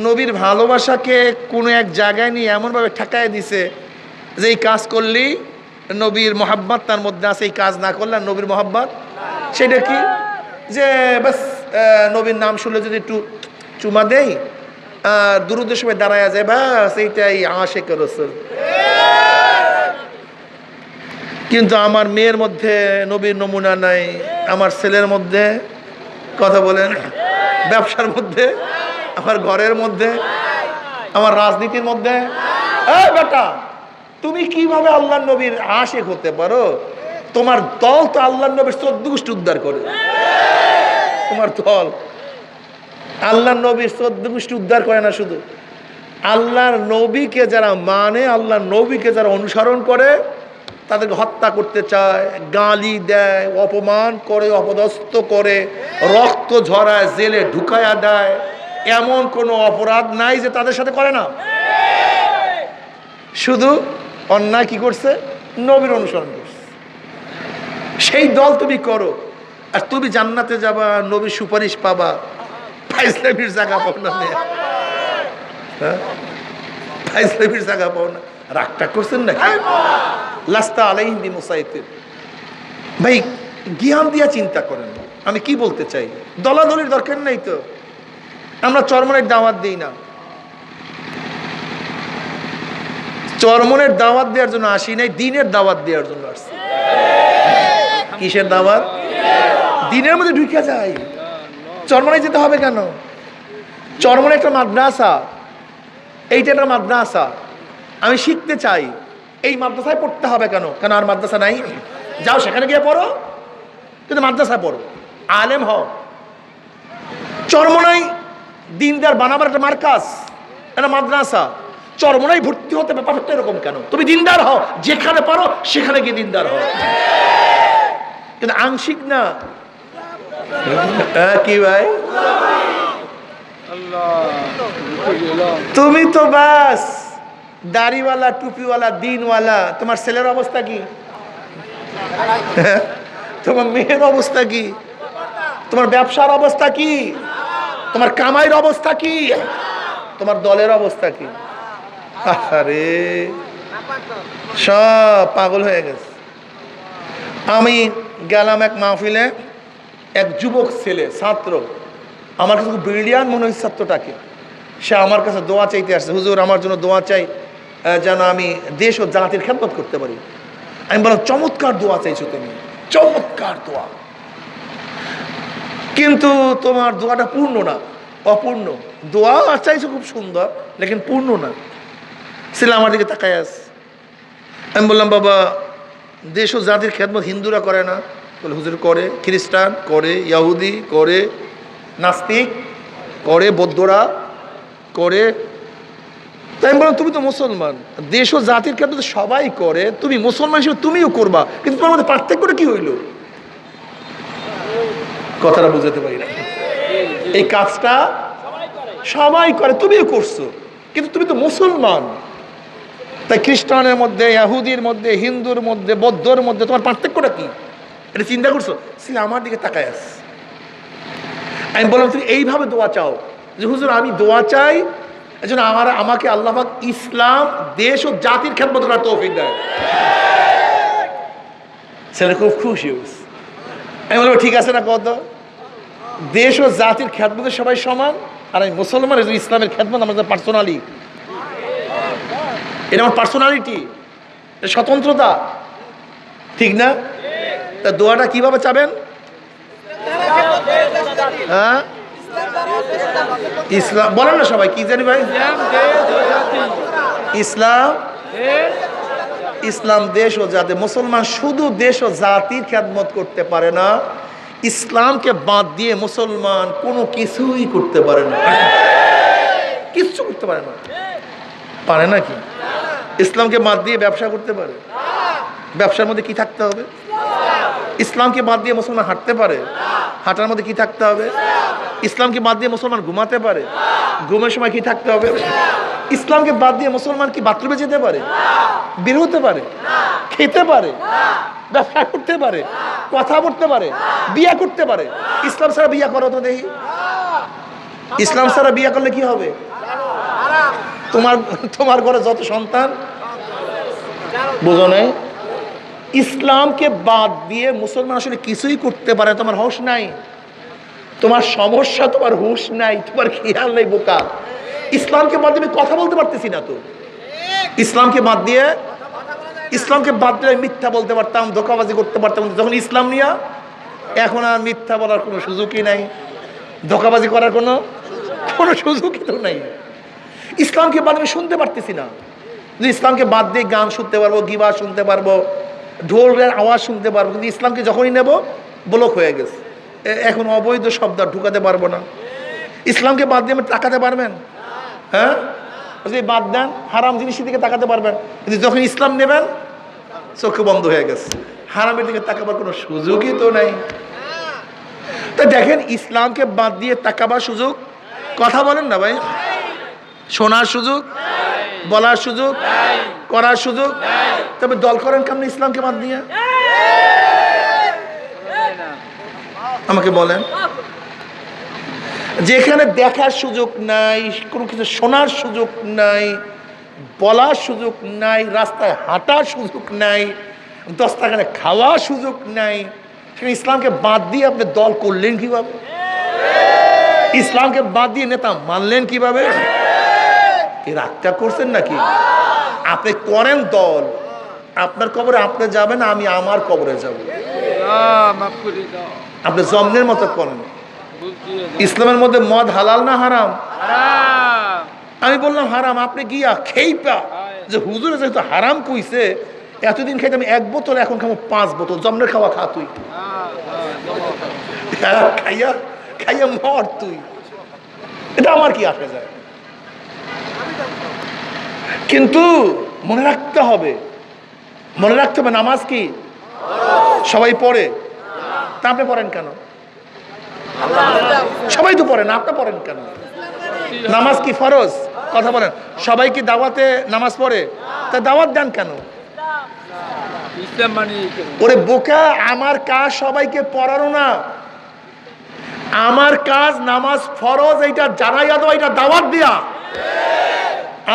নবীর ভালোবাসাকে কোনো এক জায়গায় নিয়ে এমনভাবে ঠেকায় দিছে যে এই কাজ করলি নবীর মোহাব্বত তার মধ্যে আছে, এই কাজ না করলে নবীর মোহাব্বত। সেটা কি? যে বাস নবীর নাম শুনলে যদি একটু চুমা দেই, দুরুদের সময় দাঁড়ায় যায়, বাস এইটাই আশিক রাসূল। কিন্তু আমার মেয়ের মধ্যে নবীর নমুনা নাই, আমার ছেলের মধ্যে, কথা বলেন, ব্যবসার মধ্যে, আমার ঘরের মধ্যে, আমার রাজনীতির মধ্যে। এই বেটা, তুমি কিভাবে আল্লাহর নবীর আশিক হতে পারো? তোমার দল তো আল্লাহর নবীর 14 গোষ্ঠী উদ্ধার করে। তোমার দল আল্লাহর নবীর 14 গোষ্ঠী উদ্ধার করে না, শুধু আল্লাহর নবীকে যারা মানে, আল্লাহর নবীকে যারা অনুসরণ করে, তাদেরকে হত্যা করতে চায়, গালি দেয়, অপমান করে, অপদস্থ করে, রক্ত ঝরায়, জেলে ঢুকায়া দেয়, এমন কোনো অপরাধ নাই যে তাদের সাথে করে না। শুধু অন্যায় কি করছে? নবীর অনুসরণ করছে। সেই দল তুমি করো, আর তুমি জান্নাতে যাবা, নবীর সুপারিশ পাবা, ফাইজলামির জায়গা পাও না। হ্যাঁ, ফাইজলামির জায়গা পাও না। রাগটা করছেন নাকি? লাস্তা আলাইহিম বিমুসাইতির। ভাই, জ্ঞান দিয়া চিন্তা করেন। আমি কি বলতে চাই? দলাদলির দরকার নাই তো। আমরা চরমনের দাওয়াত দিই না, চরমনের দাওয়াত দেওয়ার জন্য আসি নাই, দিনের দাওয়াত দেওয়ার জন্য আসছি। কিসের দাওয়াত? দিনের মধ্যে ঢুকে যায়। চরমনে যেতে হবে কেন? চরমনে একটা মাদ্রাসা, এইটা একটা মাদ্রাসা, আমি শিখতে চাই, এই মাদ্রাসায় পড়তে হবে কেন? কেন আর মাদ্রাসা নাই? যাও সেখানে গিয়ে পড়ো, কিন্তু মাদ্রাসায় পড়ো, আলেম হও। চরমনাই দিনদার বানাবার একটা মার্কাজ, একটা মাদ্রাসা। চরমনাই ভর্তি হতে ব্যাপারটা এরকম কেন? তুমি দিনদার হও, যেখানে পারো সেখানে গিয়ে দিনদার হও, কিন্তু আংশিক না। কি ভাই, তুমি তো বাস দাড়িওয়ালা, টুপিওয়ালা, দিনওয়ালা। তোমার ছেলের অবস্থা কি? তোমার মেয়ের অবস্থা কি? তোমার ব্যবসার অবস্থা কি? তোমার কামাইয়ের অবস্থা কি? তোমার দলের অবস্থা কি? আরে সব পাগল হয়ে গেছে। আমি গেলাম এক মাহফিলে, এক যুবক ছেলে ছাত্র, আমার কাছে ব্রিলিয়ান্ট মনে হয়েছে ছাত্রটাকে। সে আমার কাছে দোয়া চাইতে আসছে, হুজুর আমার জন্য দোয়া চাই যেন আমি দেশ ও জাতির খেদমত করতে পারি। আমি বললাম চমৎকার দোয়া চাইছো তুমি, চমৎকার দোয়া, কিন্তু তোমার দোয়াটা পূর্ণ না, অপূর্ণ। দোয়া চাইছো খুব সুন্দর, লেকিন পূর্ণ না। ছেলে আমার দিকে তাকায় আছে। আমি বললাম বাবা দেশ ও জাতির খেদমত হিন্দুরা করে না? বলে হুজুর করে, খ্রিস্টান করে, ইহুদি করে, নাস্তিক করে, বৌদ্ধরা করে। তাই আমি বললাম তুমি তো মুসলমান, দেশ ও জাতির খেদমত সবাই করে, তুমি মুসলমান হিসেবে তুমিও করবা, কিন্তু তোমার মধ্যে পার্থক্যটা কি হইল? কথাটা বুঝাতে পারি না। এই কাজটা সবাই করে, তুমিও করছো, কিন্তু তুমি তো মুসলমান। তাই খ্রিস্টানের মধ্যে, ইহুদির মধ্যে, হিন্দুর মধ্যে, বৌদ্ধর মধ্যে তোমার পার্থক্যটা কি? এটা চিন্তা করছো? সে আমার দিকে তাকায় আছে। আমি বললাম তুমি এইভাবে দোয়া চাও যে হুজুর আমি দোয়া চাই এজন্য আমাকে আল্লাহ পাক ইসলাম দেশ ও জাতির খেদমত করার তৌফিক দেয়। ছেলে খুব খুশি হয়েছে। আমি বললাম ঠিক আছে না, কত দেশ ও জাতির খেদমতে সবাই সমান, আর আমি মুসলমান, ইসলামের খেদমত আমাদের পার্সোনালি, এটা আমার পার্সোনালিটি, স্বতন্ত্রতা, ঠিক না? তা দোয়াটা কিভাবে চাবেন? হ্যাঁ ইসলাম বলেন না সবাই, কি জানি ভাই? ইসলাম, ইসলাম দেশ ও জাতি। মুসলমান শুধু দেশ ও জাতির খেদমত করতে পারে না, ইসলামকে বাদ দিয়ে মুসলমান কোনো কিছুই করতে পারে না, কিচ্ছু করতে পারে না। পারে নাকি? ইসলামকে বাদ দিয়ে ব্যবসা করতে পারে? ব্যবসার মধ্যে কি থাকতে হবে? ইসলামকে বাদ দিয়ে মুসলমান হাঁটতে পারে? হাঁটার মধ্যে কি থাকতে হবে? ইসলামকে বাদ দিয়ে মুসলমান ঘুমাতে পারে? ঘুমের সময় কি থাকতে হবে? ইসলামকে বাদ দিয়ে মুসলমান কি বাথরুমে যেতে পারে? বের হতে পারে? খেতে পারে? ব্যবসা করতে পারে? কথা বলতে পারে? বিয়ে করতে পারে? ইসলাম ছাড়া বিয়ে করো তো দেখি। ইসলাম ছাড়া বিয়ে করলে কি হবে? তোমার ঘরে যত সন্তান, বুঝো নাই? ইসলামকে বাদ দিয়ে মুসলমান আসলে কিছুই করতে পারে। তোমার হুঁশ নাই, তোমার সমস্যা, তোমার হুঁশ নাই, তোমার খেয়াল নেই বোকা। ইসলামকে বাদ দিয়ে কথা বলতে পারতেছি না তো। ইসলামকে বাদ দিয়ে মিথ্যা বলতে পারতাম, ধোঁকাবাজি করতে পারতাম। যখন ইসলাম নিয়ে, এখন আর মিথ্যা বলার কোনো সুযোগই নাই, ধোঁকাবাজি করার কোনো সুযোগই তো নাই। ইসলামকে বাদ আমি শুনতে পারতেছি না। যে ইসলামকে বাদ দিয়ে গান শুনতে পারবো, গিবা শুনতে পারবো, ঢোলের আওয়াজ শুনতে পারবো, কিন্তু ইসলামকে যখনই নেব ব্লক হয়ে গেছে। এখন অবৈধ শব্দ ঢুকাতে পারবো না। ইসলামকে বাদ দিয়ে আমি তাকাতে পারবেন? হ্যাঁ, যদি বাদ দেন হারাম জিনিসের দিকে তাকাতে পারবেন, কিন্তু যখন ইসলাম নেবেন চোখ বন্ধ হয়ে গেছে, হারামের দিকে তাকাবার কোনো সুযোগই তো নাই। তা দেখেন, ইসলামকে বাদ দিয়ে তাকাবার সুযোগ, কথা বলেন না ভাই, শোনার সুযোগ, বলার সুযোগ, করার সুযোগ। তবে দল করেন কেমন ইসলামকে বাদ দিয়ে? আমাকে বলেন। যেখানে দেখার সুযোগ নাই, কোনো কিছু শোনার সুযোগ নাই, বলার সুযোগ নাই, রাস্তায় হাঁটার সুযোগ নাই, 10 টাকা খাওয়ার সুযোগ নাই, সেখানে ইসলামকে বাদ দিয়ে আপনি দল করলেন কিভাবে? ইসলামকে বাদ দিয়ে নেতা মানলেন কিভাবে? রাগটা করছেন নাকি? আপনি করেন দল, আপনার কবরে আপনি যাবেন, আমি আমার কবরে যাব। আপনি জমনের মতো করেন। ইসলামের মধ্যে মদ হালাল না হারাম? আমি বললাম হারাম, আপনি গিয়া খেইপা যে হুজুরে যেহেতু হারাম কইছে, এতদিন খাইতে আমি 1 বোতল, এখন খাবো 5 বোতল। জমনের খাওয়া খা তুই, খাইয়া খাইয়া মর তুই, এটা আমার কি আসে যায়? কিন্তু মনে রাখতে হবে, নামাজ কি সবাই পড়ে? তা আপনি পড়েন কেন? সবাই তো পড়েন, আপনি পড়েন কেন? নামাজ কি ফরজ? কথা বলেন। সবাই কি দাওয়াতে নামাজ পড়ে? তা দাওয়াত দেন কেন? ওরে বোকা, আমার কাজ সবাইকে পড়ানো না, আমার কাজ নামাজ ফরজ, এইটা জানাইয়া দেওয়া, এটা দাওয়াত দিয়া।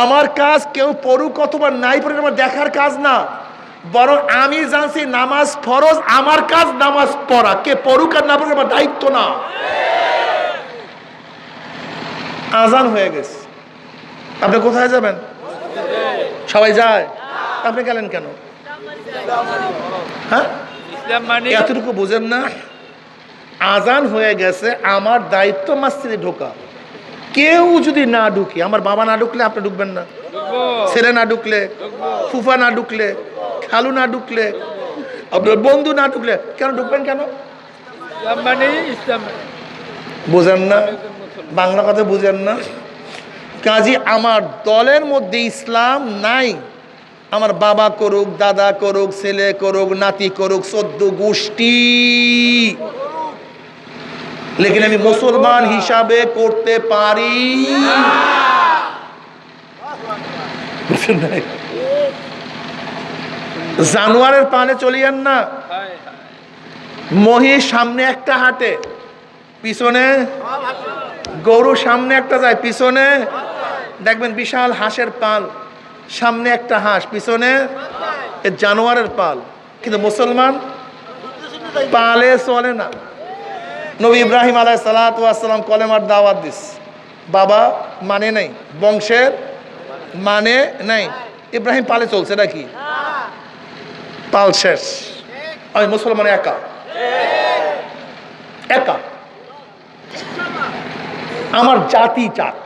আমার কাজ কেউ পড়ুক অথবা নাই পড়ুক আমার দেখার কাজ না, বরং আমি জানছি নামাজ ফরজ, আমার কাজ নামাজ পড়া। কে পড়ুক আর না পড়ুক আমার দায়িত্ব না। আজান হয়ে গেছে, আপনি কোথায় যাবেন? সবাই যায়, আপনি গেলেন কেন? হ্যাঁ, এতটুকু বুঝেন না? আজান হয়ে গেছে, আমার দায়িত্ব মসজিদে ঢোকা। কেউ যদি না ঢুকে, আমার বাবা না ঢুকলে আপনি ঢুকবেন না, ছেলে না ঢুকলে, ফুফা না ঢুকলে, খালু না ঢুকলে, আপনার বন্ধু না ঢুকলে কেন ঢুকবেন? কেন বুঝেন না? বাংলা কথা বুঝেন না? কাজী আমার দলের মধ্যে ইসলাম নাই। আমার বাবা করুক, দাদা করুক, ছেলে করুক, নাতি করুক, 14 গোষ্ঠী, লেকিন আমি মুসলমান হিসাবে করতে পারি। জানোয়ারের পানে চলিয়েন না। মহিষ সামনে একটা হাঁটে, পিছনে গরু, সামনে একটা যায়, পিছনে দেখবেন বিশাল হাঁসের পাল, সামনে একটা হাঁস, পিছনে জানোয়ারের পাল। কিন্তু মুসলমান পালে চলে না। নবী ইব্রাহিম আলাইহিস সালাতু ওয়াস সালাম কলেমার দাওয়াত দিস, বাবা মানে নাই, বংশের মানে নাই, ইব্রাহিম পালে চলছে নাকি? পাল শেষ, আমি মুসলমান একা একা। আমার জাতি যাক,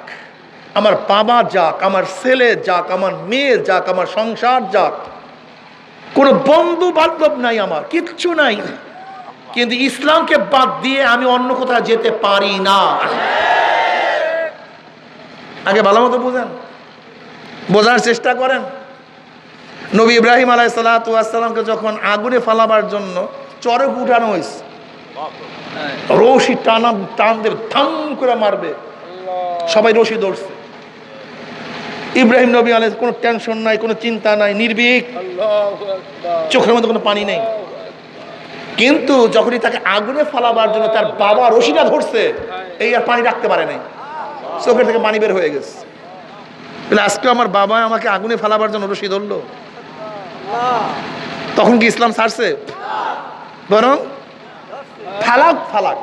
আমার বাবা যাক, আমার ছেলে যাক, আমার মেয়ে যাক, আমার সংসার যাক, কোনো বন্ধু বান্ধব নাই, আমার কিচ্ছু নাই, কিন্তু ইসলামকে বাদ দিয়ে আমি অন্য কোথাও যেতে পারি না। আগে ভালো মতো বুঝেন, বোঝার চেষ্টা করেন। নবী ইব্রাহিম আলাইহিস সালাতু ওয়াস সালামকে যখন আগুনে ফালাবার জন্য চরক উঠানো হয়েছে, রশি টান দেবে, থাম করে মারবে, সবাই রশি ধরছে। ইব্রাহিম নবী আলাইহিস কোনো টেনশন নাই, কোনো চিন্তা নাই, নির্ভীক, চোখের মধ্যে কোনো পানি নেই। কিন্তু যখনই তাকে আগুনে ফালাবার জন্য তার বাবা রশিটা ধরছে, এই আর পানি রাখতে পারে নাই, চোখের থেকে পানি বের হয়ে গেছে। আজকে আমার বাবা আমাকে আগুনে ফালাবার জন্য রশি ধরলো, তখন কি ইসলাম ছাড়ছে? বরং ফালাক ফালাক,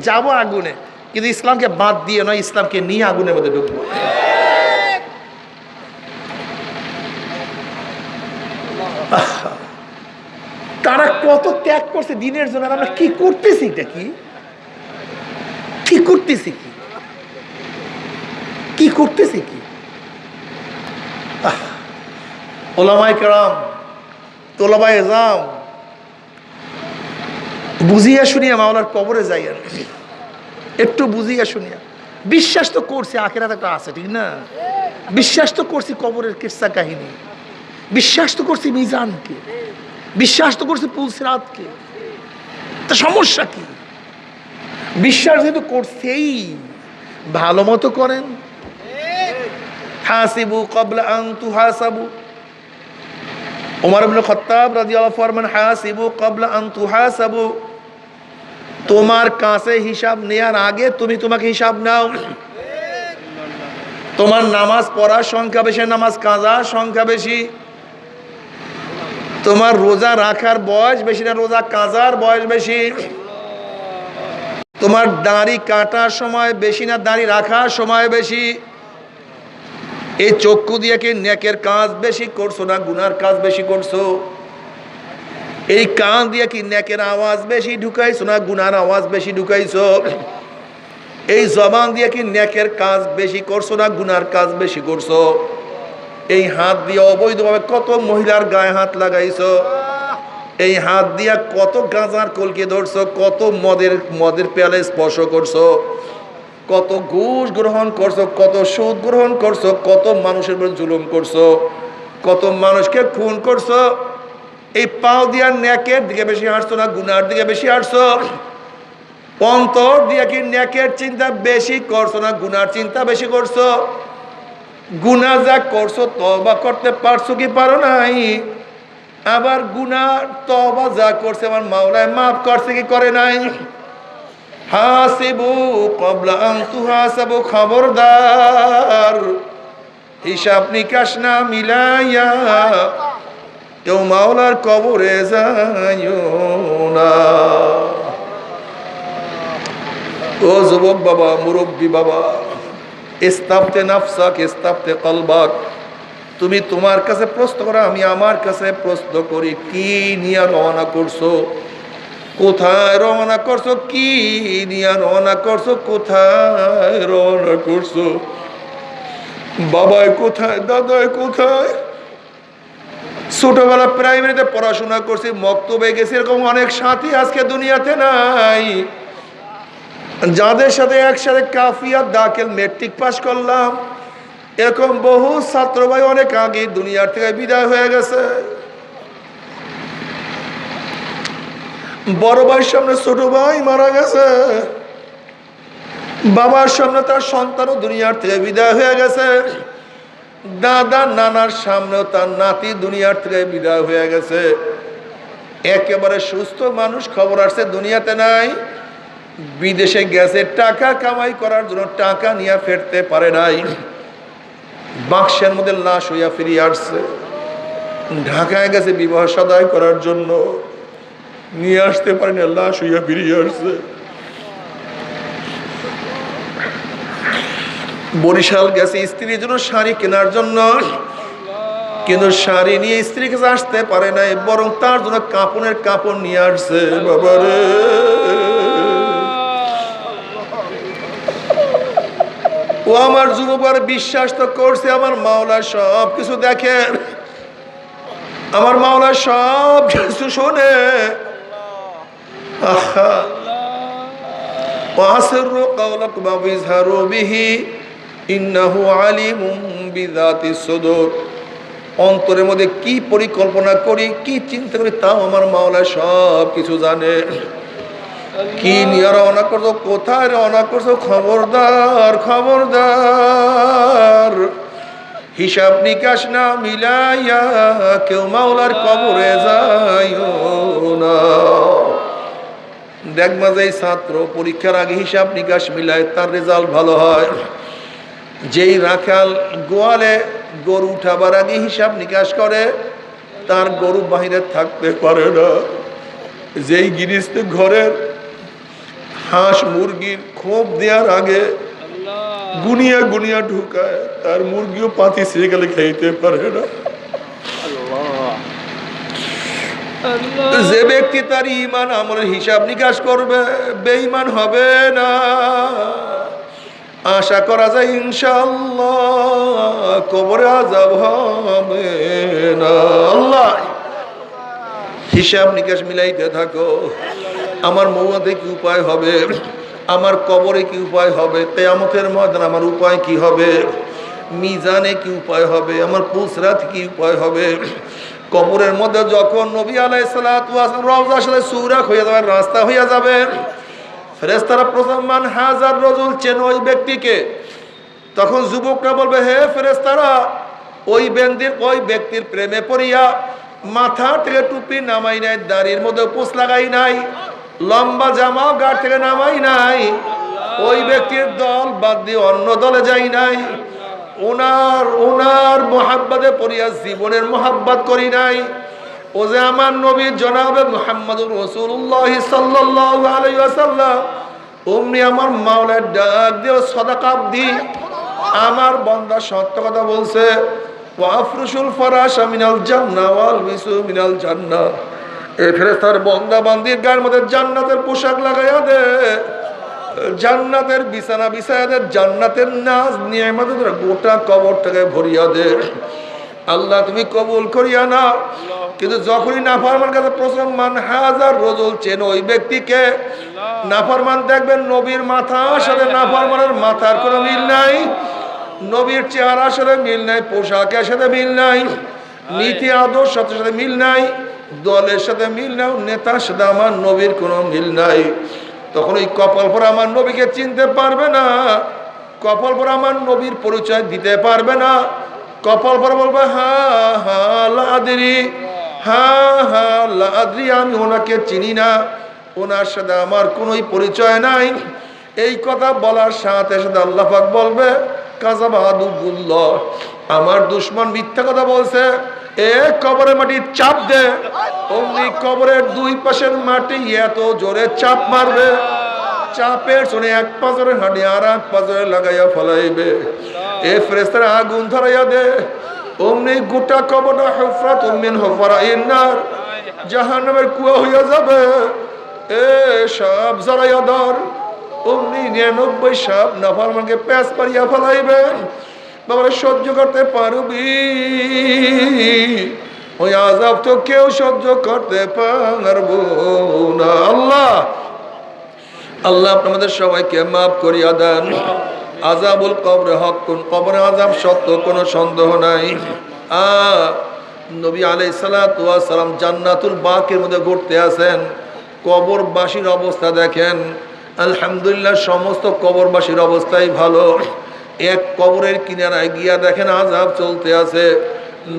যাবো আগুনে, কিন্তু ইসলামকে বাদ দিয়ে নয়, ইসলামকে নিয়ে আগুনের মধ্যে ঢুকবো। তারা কত ত্যাগ করছে দিনের জন্য, আমরা কি করতেছি? এটা কি করতেছি? কি করতেছি? কি ওলামায়ে কেরাম, তোলাবায়ে এজাম, বুঝিয়া শুনিয়া মাওলার কবরে যাইয়া, একটু বুঝিয়া শুনিয়া। বিশ্বাস তো করছি আখিরাত একটা আছে, ঠিক না? বিশ্বাস তো করছি কবরের কিসসা কাহিনী, বিশ্বাস তো করছি মিজানকে, বিশ্বাস তো করছি পুলসিরাতকে। তা সমস্যা কি? বিশ্বাস যেহেতু করছেই, ভালো মতো করেন। হাসিবু ক্বাবলা আন তুহাসাবু, ওমর ইবনে খাত্তাব রাদিয়াল্লাহু আনহু ফরমান, হাসিবু ক্বাবলা আন তুহাসাবু, তোমার কাছে হিসাব নেওয়ার আগে তুমি তোমাকে হিসাব নাও। তোমার নামাজ পড়ার সংখ্যা বেশি, নামাজ কাজার সংখ্যা বেশি, তোমার রোজা রাখার বয়স বেশি না রোজা কাজার বয়স বেশি, তোমার দাড়ি কাটার সময় বেশি না দাড়ি রাখার সময় বেশি, এই চক্ষু দিয়ে কি নেকের কাজ বেশি করছো না গুনার কাজ বেশি করছো, এই কান দিয়ে কি নেকের আওয়াজ বেশি ঢুকাইছো না গুনার আওয়াজ বেশি ঢুকাইছো, এই জবান দিয়ে কি নেকের কাজ বেশি করছো না গুনার কাজ বেশি করছো, এই হাত দিয়ে অবৈধভাবে কত মহিলার গায়ে হাত লাগাইছো, এই হাত দিয়া কত গাঁজার কলকে ধরছো, কত মদের পেয়ালে স্পর্শ করছো, কত ঘুষ গ্রহণ করছো, কত সুদ গ্রহণ করছো, কত মানুষের উপর জুলুম করছো, কত মানুষকে খুন করছো, এই পাও দিয়া নেকের দিকে বেশি হাঁটছো না গুনার দিকে বেশি হাঁটছো, অন্তর দিয়া কি নেকের চিন্তা বেশি করছো না গুনার চিন্তা বেশি করছো, গুনাহ যা করছো তওবা করতে পারছো কি পারো নাই, আবার গুনাহ তওবা যা করছে আমার মাওলায় মাফ করছে কি করে নাই। হাসিবু ক্বাবলা আন তুহাসাবু, খবরদার হিসাব নিকাশ না মিলাইয়া কেউ মাওলার কবরে যাইও না। ও যুবক বাবা, মুরব্বী বাবা, ইস্তাফতে নাফসাক ইস্তাফতে কলবাক, তুমি তোমার কাছে প্রশ্ন করো, আমি আমার কাছে প্রশ্ন করি, কি নিয়ে রওনা করছো, কোথায় রওনা করছো, কি নিয়ে রওনা করছো, কোথায় রওনা করছো, বাবাই কোথায়, দাদাই কোথায়। ছোটবেলা প্রাইমারিতে পড়াশোনা করছি, মক্তবে গেছি, এরকম অনেক সাথী আজকে দুনিয়াতে নাই, যাদের সাথে একসাথে কাফিয়া দাখিল মেট্রিক পাস করলাম। এরকম বহু ছাত্র ভাই অনেক আগে দুনিয়ার থেকে বিদায় হয়ে গেছে। বড় ভাইয়ের সামনে ছোট ভাই মারা গেছে, বাবার সামনে তার সন্তানও দুনিয়ার থেকে বিদায় হয়ে গেছে, দাদা নানার সামনেও তার নাতি দুনিয়ার থেকে বিদায় হয়ে গেছে। একেবারে সুস্থ মানুষ খবর আসছে দুনিয়াতে নাই, বিদেশে গেছে টাকা কামাই করার জন্য, টাকা নিয়ে ফিরতে পারে নাই, বাক্সের মধ্যে লাশ হইয়া ফিরিয়ে আসছে। ঢাকায় গেছে বিবাহ সদাই করার জন্য, নিয়ে আসতে পারেনি, লাশ হইয়া ফিরিয়ে আসছে। বরিশাল গেছে স্ত্রীর জন্য শাড়ি কেনার জন্য, কিন্তু শাড়ি নিয়ে স্ত্রীর কাছে আসতে পারে নাই, বরং তার জন্য কাপড়ের কাপড় নিয়ে আসছে। বাবারে, ও আমার যুবকের বিশ্বাস তো করছে আমার মাওলা সব কিছু দেখে, আমার মাওলা সব কিছু শোনে। ওয়াসিরু কাওলাকুম ওয়া ইজহারু বিহি ইন্নাহু আলিমুম বিযাতিস সুদূর। অন্তরের মধ্যে কি পরিকল্পনা করি, কি চিন্তা করি, তাও আমার মাওলা সব কিছু জানে। কি নিয়ে রওনা করছো, কোথায় রওনা করছো, খবরদার খবরদার, হিসাব নিকাশ না মিলাইয়া কেউ মাওলার কবরে যাইও না। দেখবা যে ছাত্র পরীক্ষার আগে হিসাব নিকাশ মিলায়, তার রেজাল্ট ভালো হয়। যেই রাখাল গোয়ালে গরু উঠাবার আগে হিসাব নিকাশ করে, তার গরু বাহিরে থাকতে পারে না। যেই গৃহস্থ ঘরের হাঁস মুরগির খোপ দেওয়ার আগে গুনিয়া গুনিয়া ঢুকায়, তার মুরগিও পাতি ছিঁড়ে গেলে খাইতে পারে না। যে ব্যক্তি তার ঈমান আমলের হিসাব নিকাশ করবে, বেঈমান হবে না। আশা করা যায় ইনশাআল্লাহ কবরে আযাব হবে না। আল্লাহ হিসাব নিকাশ মিলাইতে থাকো। আমার মৌয়াতে কি উপায় হবে, আমার কবরে কি উপায় হবে, কিয়ামতের ময়দানে আমার উপায় কি হবে, মিজানে কি উপায় হবে, আমার পুসরাত কি উপায় হবে। কবরের মধ্যে যখন নবী আলাইহিস সালাতু ওয়াস সালাম রওজা সাথে সুরাক হয়ে যাবে, রাস্তা হইয়া যাবে, ফেরেশতারা প্রথম মান হাজার রাজুল চেন ওই ব্যক্তিকে। তখন যুবকরা বলবে, হে ফেরেশতারা, ওই ব্যক্তির প্রেমে পড়িয়া মাথা থেকে টুপি নামাই নাই, দাড়ির মধ্যে পুষ লাগাই নাই, লম্বা জামাও গাড় থেকে নামাই নাই, ওই ব্যক্তির দল বাদ দিয়ে অন্য দলে যাই নাই, ওনার মোহাব্বতে পড়িয়া জীবনের মোহাব্বত করি নাই। ও যে আমার নবী জনাবে মুহাম্মদুর রাসূলুল্লাহ সাল্লাল্লাহু আলাইহি ওয়াসাল্লাম, অমনি আমার মাওলার ডাক দিয়ে সাদাকা দি, আমার বান্দা সত্য কথা বলছে। ওয়াফরুশুল ফারাশা মিনাল জান্নাহ ওয়াল বিসু মিনাল জান্নাহ। এই ফেরেশতার বান্দা বান্দির গায়ের মধ্যে জান্নাতের পোশাক লাগাইয়া দে, জান্নাতের বিছানা বিছাইয়া দে, জান্নাতের নাজ নিয়ামতের গোটা কবরটাকে ভরিয়া দে। আল্লাহ তুমি কবুল করিয়া নাও। কিন্তু যখনই নাফরমান কাছে প্রথম মান হাজার রজুল চেন ওই ব্যক্তিকে, নাফরমান দেখবেন নবীর মাথার সাথে নাফরমানের মাথার কোনো মিল নাই, নবীর চেহারার সাথে মিল নাই, পোশাকের সাথে মিল নাই, নীতি আদর্শের সাথে মিল নাই, দলের সাথে মিল নাই, নেতার সাথে আমার নবীর কোনো মিল নাই। তখন ওই কপাল পরে আমার নবীকে চিনতে পারবে না, কপাল পরে আমার নবীর পরিচয় দিতে পারবে না। কপাল পরে বলবে, হা হা লা আদরি, হা হা লা আদরি, আমি ওনাকে চিনি না, ওনার সাথে আমার কোনোই পরিচয় নাই। এই কথা বলার সাথে সাথে আল্লাহ পাক বলবে কাযাবা আদুবুল্লাহ, আমার দুশমন মিথ্যা কথা বলছে, এ কবরের মাটি চাপ দে। অমনি কবরের দুই পাশের মাটি এত জোরে চাপ মারবে, চাপের শুনে এক পাজরে হাঁটি আর এক পাজরে লাগাইয়া ফলাইবে। এ ফেরেশতারা আগুন ধরাইয়া দে। অমনি গোটা কবরটা হুফরাতুম মিন হুফরাইন নার, জাহান্নামের কুয়া হইয়া যাবে। এ সাপ জড়াইয়া ধর। অমনি 99 সাপ নাফরমানকে প্যাঁচ পারিয়া ফলাইবে। বাবা সহ্য করতে পারবি? ওই আযাব তো কেউ সহ্য করতে পারবো না। আল্লাহ আল্লাহ আপনাদের সবাইকে মাফ করিয়া দেন। আযাবুল কবর হকুন, কবরে আযাব সত্য, কোনো সন্দেহ নাই। নবী আলাইহিস সালাতু ওয়াস সালাম জান্নাতুল বাকির মধ্যে ঘুরতে আছেন। কবরবাসীর অবস্থা দেখেন, আলহামদুলিল্লাহ সমস্ত কবরবাসীর অবস্থাই ভালো। এক কবরের কিনারায় গিয়া দেখেন আযাব চলতে আছে।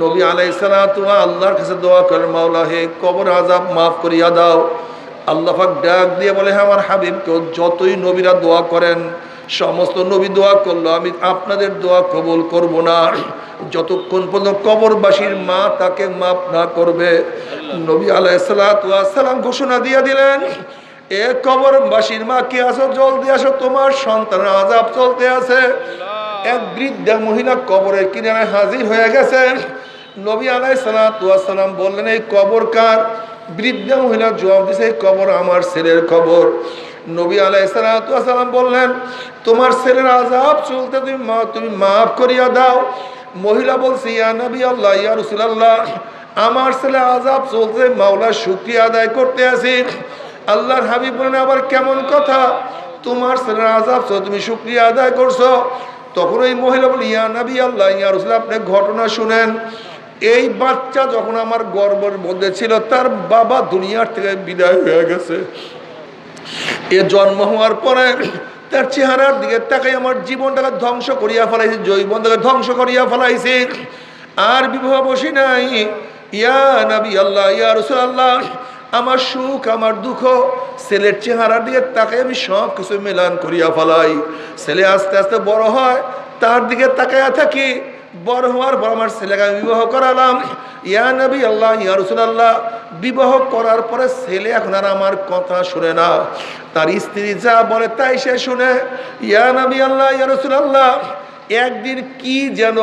নবী আলাইহিস সালাতু ওয়া আল্লাহর কাছে দোয়া করেন, মাওলা হে কবর আযাব মাফ করিয়া দাও। আল্লাহ পাক ডাক দিয়ে বলে, হ্যাঁ আমার হাবিবকে যতই নবীরা দোয়া করেন, সমস্ত নবী দোয়া করলো, আমি আপনাদের দোয়া কবুল করব না যতক্ষণ পর্যন্ত কবরবাসীর মা তাকে মাফ না করবে। নবী আলাইহিস সালাতু ওয়াস সালাম ঘোষণা দিয়ে দিলেন, এ কবরবাসীর মা কে আসো, জলদি আসো, তোমার সন্তানের আযাব চলতে আছে। এক বৃদ্ধা মহিলা কবরের কিনারায় হাজির হয়ে গেছেন। নবী আলাইহিস সালাতু ওয়াস সালাম বললেন, এই কবর কার? বৃদ্ধা মহিলা জবাব দিয়েছে, এই কবর আমার ছেলের কবর। নবী আলাইহিস সালাতু ওয়াস সালাম বললেন, তোমার ছেলের আযাব চলতে তুমি মাফ করিয়া দাও। মহিলা বলছে, ইয়া নবী আল্লাহ, ইয়া রাসূলুল্লাহ, আমার ছেলে আযাব চলতে মাওলার শুকরিয়া আদায় করতে আছি। আল্লাহর হাবিব বলেন, আবার কেমন কথা? তোমার ছেলের আযাব চলতে তুমি শুকরিয়া আদায় করছো? তখন ওই মহিলা বলে, ইয়া নবী আল্লাহ, ইয়া রাসূলুল্লাহ, আপনি ঘটনা শুনেন। এই বাচ্চা যখন আমার গর্ভের মধ্যে ছিল, তার বাবা দুনিয়ার থেকে বিদায় হয়ে গেছে। এ জন্ম হওয়ার পরে তার চেহারার দিকে তাকাই আমার জীবনটাকে ধ্বংস করিয়া ফেলাইছে, জৈবনটাকে ধ্বংস করিয়া ফেলাইছে। আর বিবাহ বসি নাই। ইয়া নবী আল্লাহ, ইয়া রাসূলুল্লাহ, আমার সুখ আমার দুঃখ ছেলের চেহারার দিকে তাকাই আমি সব কিছু মেলান করিয়া ফেলাই। ছেলে আস্তে আস্তে বড় হয়, তার দিকে তাকাইয়া থাকি। বড় হওয়ার পর আমার ছেলেকে আমি বিবাহ করালাম। ইয়া নবী আল্লাহ, ইয়া রাসূলুল্লাহ, বিবাহ করার পরে ছেলে এখন আর আমার কথা শুনে না, তার স্ত্রী যা বলে তাই সে শুনে। ইয়া নবী আল্লাহ, ইয়া রাসূলুল্লাহ, একদিন কি যেন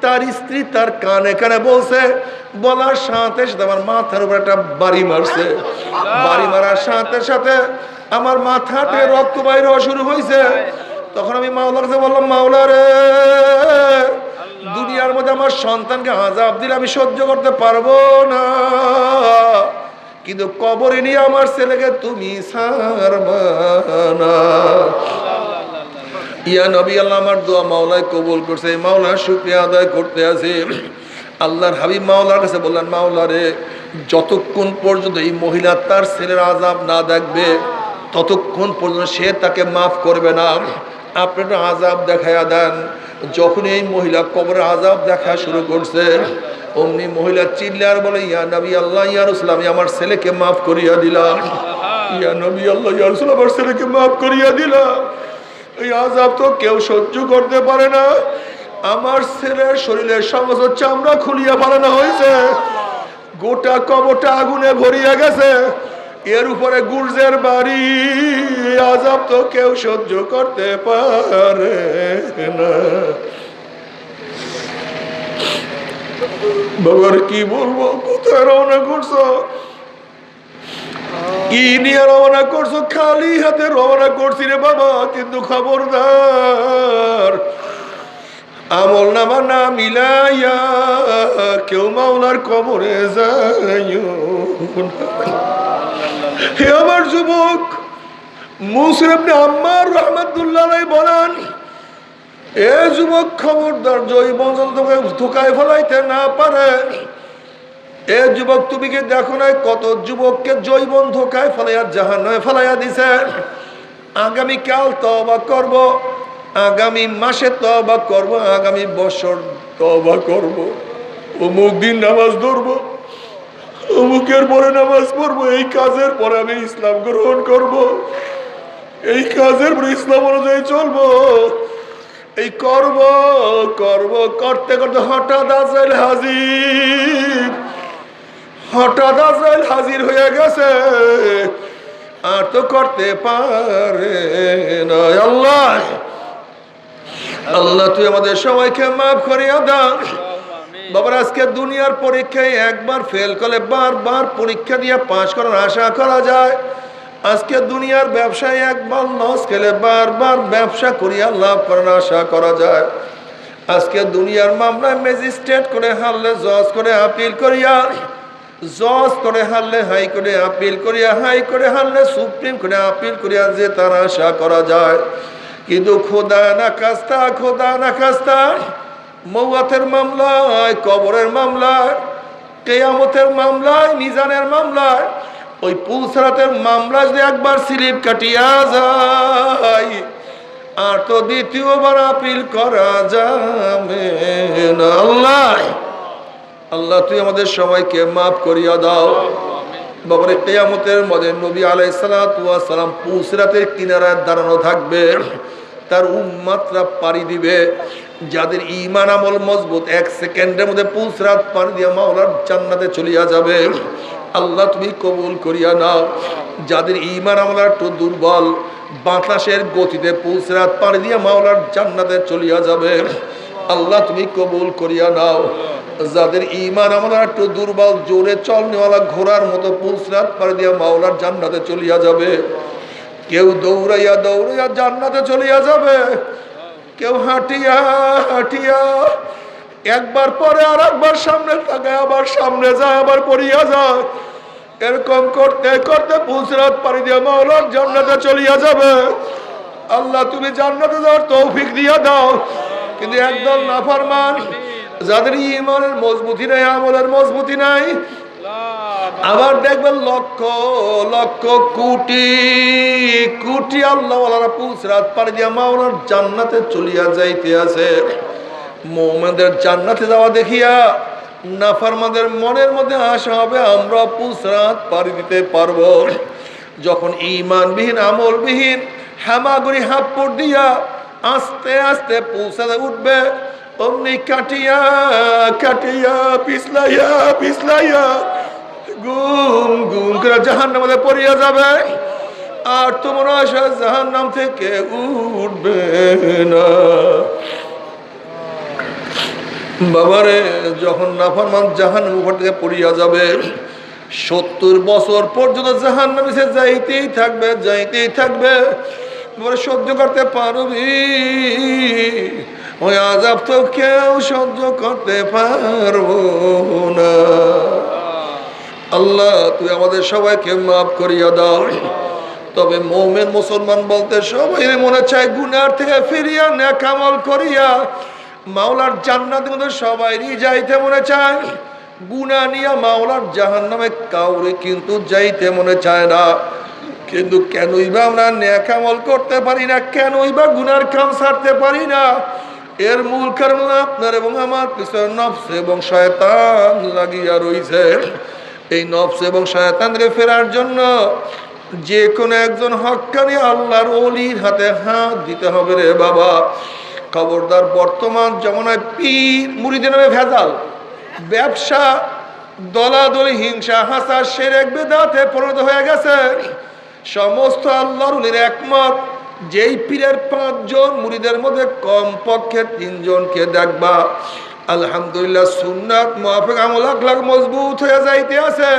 তার স্ত্রী তার কানে কানে বলছে, বলার সাথে সাথে আমার মাথার উপর একটা বাড়ি মারছে। বাড়ি মারার সাথে সাথে আমার মাথা থেকে রক্ত বাইর হওয়া শুরু হয়েছে। তখন আমি মাওলার কাছে বললাম, মাওলা রে, দুনিয়ার মধ্যে আমার সন্তানকে আযাব দিলে আমি সহ্য করতে পারবো না, কিন্তু কবরে নিয়ে আমার ছেলেকে তুমি ছাড়বা না। ইয়া নবী আল্লাহ, আমার দোয়া মাওলায় কবুল করছে, মাওলার শুকরিয়া আদায় করতে আছে। আল্লাহর হাবিব মাওলার কাছে বললেন, মাওলা রে, যতক্ষণ পর্যন্ত এই মহিলা তার ছেলের আযাব না দেখবে ততক্ষণ পর্যন্ত সে তাকে মাফ করবে না। আপনি একটা আযাব দেখাইয়া দেন। যখন এই মহিলা কবরের আযাব দেখা শুরু করছে, অমনি মহিলা চিল্লে আর বলে, ইয়া নবী আল্লাহ, ইয়া রাসূলুল্লাহ, আমি আমার ছেলেকে মাফ করিয়া দিলাম। ইয়া নবী আল্লাহ, ইয়া রাসূলুল্লাহ, আমার ছেলেকে মাফ করিয়া দিলাম। এই আযাব তো কেউ সহ্য করতে পারে না। আমার ছেলের শরীরের সমস্ত চামড়া খুলিয়া ফেলানো হয়েছে, গোটা কবরটা আগুনে ভরিয়া গেছে, এর উপরে গুর্জের বাড়ি। আযাব তো কেউ সহ্য করতে পারে না। বাবার কি বলবো, কোথায় রওনা করছো, কি নিয়ে রওনা করছো? খালি হাতে রওনা করছি রে বাবা, কিন্তু খবরদার আমল নামা না মিলাইয়া কেউ মাওলার কবরে যাইও না। হে আমার যুবক, মুসা ইবনে আম্মার রাহমাতুল্লাহ আলাইহি বলেন, এ যুবক খবরদার, জৈবন তোকে ধোকায় ফেলাইতে না পারে। এ যুবক, তুমি কি দেখো না কত যুবককে জৈবন ধোকায় ফেলাইয়া জাহান্নামে ফেলাইয়া দিছে। আগামী কাল তওবা করব, আগামী মাসে তওবা করব, আগামী বছর তওবা করব, অমুক দিন নামাজ ধরবো, অমুকের পরে নামাজ পড়বো, এই কাজের পরে আমি ইসলাম গ্রহণ করব, এই কাজের পরে ইসলাম অনুযায়ী চলবো, এই করব করব করতে করতে হঠাৎ আজরাইল হাজির, হঠাৎ আজরাইল হাজির হয়ে গেছে, আর তো করতে পারে না। আল্লাহ আল্লাহ তুই আমাদের সবাইকে মাফ করিয়া দাও। বাবার আজকে দুনিয়ার পরীক্ষায় একবার ফেল করলে বারবার পরীক্ষা দিয়ে পাশ করার আশা করা যায়। আজকে দুনিয়ার ব্যবসায় একবার লস খেলে বারবার ব্যবসা করিয়া লাভ করার আশা করা যায়। আজকে দুনিয়ার মামলায় ম্যাজিস্ট্রেট করে হারলে জজ করে আপিল করিয়া, জজ করে হারলে হাই করে আপিল করিয়া, হাই করে হারলে সুপ্রিম করে আপিল করিয়া যে তার আশা করা যায়। কিন্তু খোদা না খাস্তা, খোদা না খাস্তা মৌয়াতের মামলায়, কবরের মামলায়, কেয়ামতের মামলায়, মিজানের মামলায়, ওই পুলসরাতের মামলা যদি একবার স্লিপ কাটিয়া যায় আর তো দ্বিতীয়বার আপিল করা যাবে না। আল্লাহ আল্লাহ তুই আমাদের সবাইকে মাফ করিয়া দাও। বাবারে কিয়ামতের মধ্যে নবী আলাইহিস সালাতু ওয়াস সালাম পুলসরাতের কিনারায় দাঁড়ানো থাকবে, তার উম্মতরা পাড়ি দিবে। যাদের ঈমান আমল মজবুত 1 সেকেন্ডের মধ্যে পুলসরাত পাড়ি দিয়ে মাওলার জান্নাতে চলিয়া যাবে। আল্লাহ তুমি কবুল করিয়া নাও। যাদের ঈমান আমল একটু দুর্বল, বাতাসের গতিতে পুলসরাত পাড়ি দিয়ে মাওলার জান্নাতে চলিয়া যাবে। আল্লাহ তুমি কবুল করিয়া নাও। যাদের ঈমান আমল একটু দুর্বল, জোরে চলনেওয়ালা ঘোড়ার মতো পুলসরাত পাড়ি দিয়ে মাওলার জান্নাতে চলিয়া যাবে। কেউ দৌড়াইয়া দৌড়াইয়া জান্নাতে চলিয়া যাবে, কেউ হাঁটিয়া হাঁটিয়া একবার পরে আর একবার সামনে তাকায়, আবার সামনে যায়, আবার পড়িয়া যায়। এরকম করতে করতে পুলসরাত পাড়ি দিয়ে মাওলার জান্নাতে চলিয়া যাবে। আল্লাহ তুমি জান্নাতে যাওয়ার তৌফিক দিয়া দাও। কিন্তু একদল নাফরমান, যাদের ঈমানের মজবুতি নাই, আমলের মজবুতি নাই, আবার দেখবেন লক্ষ লক্ষ কোটি কোটি আল্লাহওয়ালারা পুলসরাত পাড়ি দিয়া মাওলার জান্নাতে চলিয়া যাইতে আছে। মুমিনদের জান্নাতে যাওয়া দেখিয়া নাফরমানদের মনের মধ্যে আশা হবে আমরা পুলসরাত পাড়ি দিতে পারবো। যখন ঈমানবিহীন আমলবিহীন হামাগুড়ি হাপ্পড় দিয়া আস্তে আস্তে পুলসরাতে উঠবে, অমনি কাটিয়া কাটিয়া পিছলাইয়া পিছলাইয়া গুম গুম করে জাহান্নামে পড়িয়া যাবে। আর তোমার আশা জাহান্নাম থেকে উঠবে না। বাবারে যখন নাফরমান জাহান্নামের উপর থেকে পড়িয়া যাবে, 70 বছর পর্যন্ত জাহান্নামে সে যাইতেই থাকবে, যাইতেই থাকবে। সহ্য করতে পারবি? ওই আযাব তো কেউ সহ্য করতে পারবো না। আল্লাহ তুই আমাদের সবাইকে মাফ করিয়া দাও। তবে মুমিন মুসলমান বলতে সবাই মনে চায় গুনার থেকে ফিরিয়া নেক আমল করিয়া মাওলার জান্নাতের মধ্যে সবাইরই যাইতে মনে চায়। গুনাহ নিয়ে মাওলার জাহান্নামে কাউরে কিন্তু যাইতে মনে চায় না। কিন্তু কেনই বা আমরা নেক আমল করতে পারি না, কেনই বা গুনার কাম ছাড়তে পারি না? এর মূল কারণ আপনার এবং আমার পিছনে নফস এবং শয়তান লাগিয়া রইছে। এই নফস এবং শয়তানকে ফেরার জন্য যে কোনো একজন হক্কানি আল্লাহর ওলির হাতে হাত দিতে হবে রে বাবা। খবরদার, বর্তমান জমানায় পীর মুরিদের নামে ভেজাল, ব্যবসা, দলাদলি, হিংসা, হাসা, শিরক, বিদআতে পরিণত হয়ে গেছে। সমস্ত আল্লাহর ওলির একমত, যেই পীরের 5 জন মুরিদের মধ্যে কমপক্ষে 3 জনকে দেখবা আলহামদুলিল্লাহ সুন্নাত মুআফিক আমল আখলাক মজবুত হয়ে যাইতে আছে,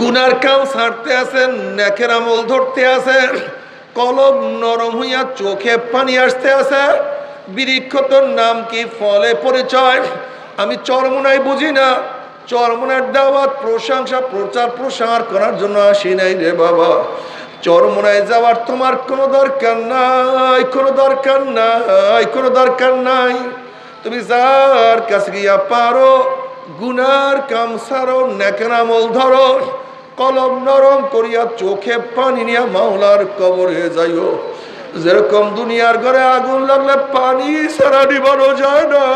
গুনার কাম ছাড়তে আছে, নেকের আমল ধরতে আছে, কলব নরম হইয়া চোখে পানি আসতে আছে। বৃক্ষ তোর নাম কি, ফলে পরিচয়? আমি চরমোনাই বুঝি না। চরমোনার দাওয়াত, প্রশংসা, প্রচার প্রসার করার জন্য আসি নাই রে বাবা। চরমোনায় যাওয়ার তোমার কোনো দরকার নাই, কোনো দরকার নাই, কোনো দরকার নাই। তুমি যার কাছে গিয়া পারো গুনার কাম সারো, নেকের আমল ধরো, কলম নরম করিয়া চোখে পানি নিয়া মাওলার কবরে যাইও। যেরকম দুনিয়ার ঘরে আগুন লাগলে পানি ছাড়া নিবানো যায় না,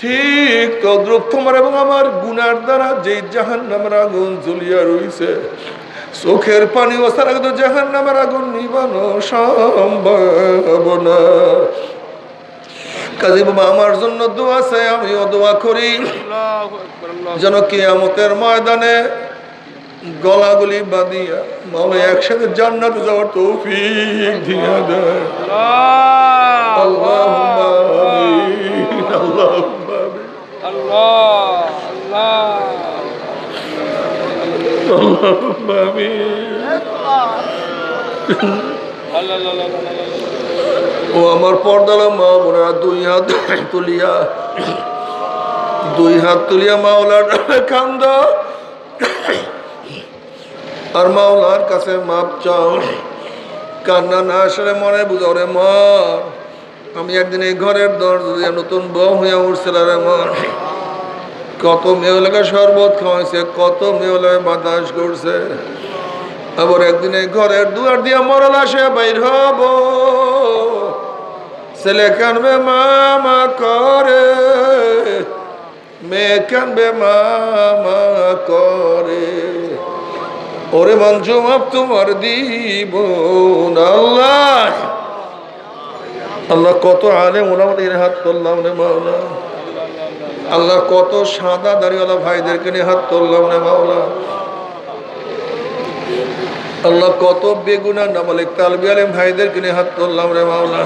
ঠিক তদ্রুপ তোমার এবং আমার গুনার দ্বারা যে জাহান্নামের আগুন জ্বলিয়া রইছে, চোখের পানি ওসার তো জাহান্নামের আগুন নিবানো সম্ভব না। কাজী বাবা আমার জন্য দোয়া চাই, আমিও দোয়া করি যেন কিয়ামতের ময়দানে গলাগুলি বাঁধিয়া মাওলা একসাথে জান্নাতে যাওয়ার তৌফিক দিয়া দেয়। আল্লাহুম্মা আমিন, আল্লাহুম্মা আমিন, আল্লাহুম্মা আমিন। ও আমার পর্দালা মা বোনেরা, দুই হাত তুলিয়া মাওলার কান্দা আর মাওলার কাছে মাপ চাও। কান্না না আসলে মনে বুঝাও রে মা, আমি একদিন এই ঘরের দরজা নতুন বউ হইয়া উঠছিল রে মা। কত মেয়েলাকে শরবত খাওয়াইছে, কত মেয়েলাকে বাতাস করছে, আবার একদিন এই ঘরের দুয়ার দিয়া মরল আসে বাইর হব, ছেলে কানবে মামা করে, মেয়ে কানবে মামা করে, ওরে মঞ্জু মাপ তোমার দিব না। আল্লাহ আল্লাহ কত আলেম ওলামাদের হাত তুললাম রে মাওলা, আল্লাহ কত সাদা দাড়িওয়ালা ভাইদেরকে নিয়ে হাত তুললাম রে মাওলা, আল্লাহ কত বেগুনা নামালিক তালবি আলেম ভাইদেরকে নিয়ে হাত তুললাম রে মাওলা,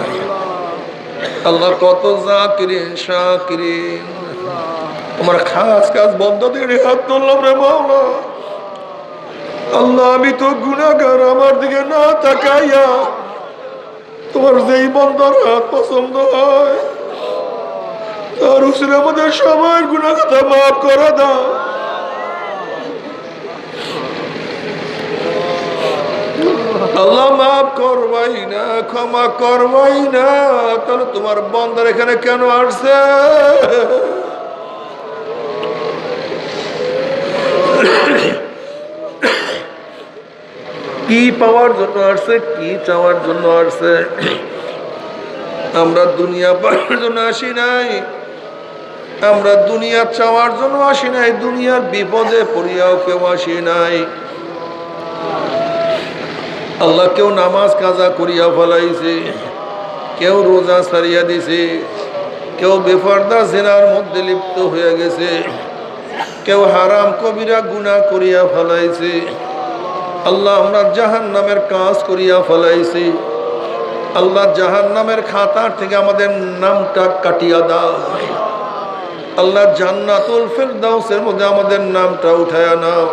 আল্লাহ কত জাকিরিন শাকিরিন তোমার খাস কাজ বন্ধদের হাত তুললাম রে মাওলা। আল্লাহ আমি তো গুনাহগার, আমার দিকে না তাকাইয়া তোমার যেই বন্ধর হাত পছন্দ হয় তার উসিলে আমাদের সবার গুনাহ কথা মাফ করে দাও। আল্লাহ মাফ করবাই না, ক্ষমা করবাই না, তাহলে তোমার বন্দার এখানে কেন আসছে? কি পাওয়ার জন্য আসছে, কি চাওয়ার জন্য আসছে? আমরা দুনিয়া পাওয়ার জন্য আসি নাই, আমরা দুনিয়া চাওয়ার জন্য আসি নাই, দুনিয়ার বিপদে পড়িয়াও কেউ আসি নাই। আল্লাহ কেউ নামাজ কাজা করিয়া ফেলাইছে, কেউ রোজা ছাড়িয়া দিছে, কেউ বেপরদা জিনার মধ্যে লিপ্ত হয়ে গেছে, কেউ হারাম কবিরা গুনাহ করিয়া ফেলাইছে। আল্লাহ আমরা জাহান্নামের কাজ করিয়া ফেলাইছি, আল্লাহ জাহান্নামের খাতার থেকে আমাদের নামটা কাটিয়া দাও। আল্লাহ জান্নাতুল ফিরদাউসের মধ্যে আমাদের নামটা উঠায়া নাও।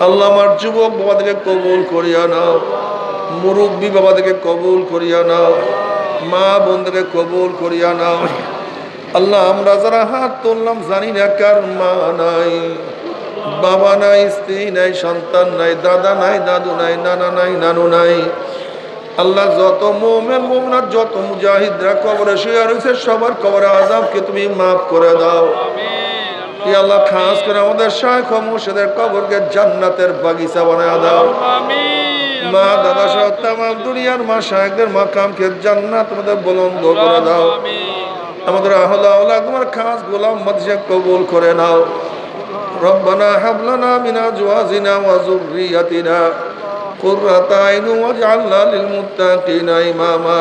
আল্লাহ আমার যুবক বাবাদেরকে কবুল করিয়া নাও, মুরব্বী বাবাদেরকে কবুল করিয়া নাও, মা বোনদেরকে কবুল করিয়া নাও। আল্লাহ আমরা যারা হাত তুললাম জানি না কার মা নাই, বাবা নাই, স্ত্রী নাই, সন্তান নাই, দাদা নাই, দাদু নাই, নানা নাই, নানু নাই। আল্লাহ যত মুমিন মুমিনাত, যত মুজাহিদরা কবরে শুয়ে রয়েছে সবার কবরে আযাবকে তুমি মাফ করে দাও। আমিন। আল্লাহ খাস করে আমাদের শাইখ ও মুর্শিদের কবরকে জান্নাতের বাগিচা বানায় দাও। আমিন। মা দাদা সহ তামাম দুনিয়ার মা শাইখদের মাকামকে জান্নাত মধ্যে বুলন্দ করে দাও। আমিন। আমাদের আহলে আওলাদ তোমার খাস গোলাম মদজে কবুল করে নাও। রব্বানা হাব লানা মিন আজওয়াজিনা ওয়া যুররিয়াতিনা قرة أعين واجعلنا للمتقين إماما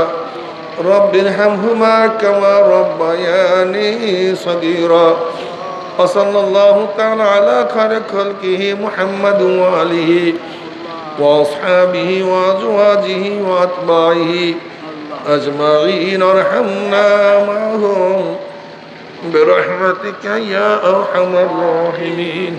رب ارحمهما كما ربياني صغيرا وصلى الله تعالى على خير خلقه محمد وآله وأصحابه وأزواجه وأتباعه أجمعين ارحمنا معهم برحمتك يا أرحم الراحمين.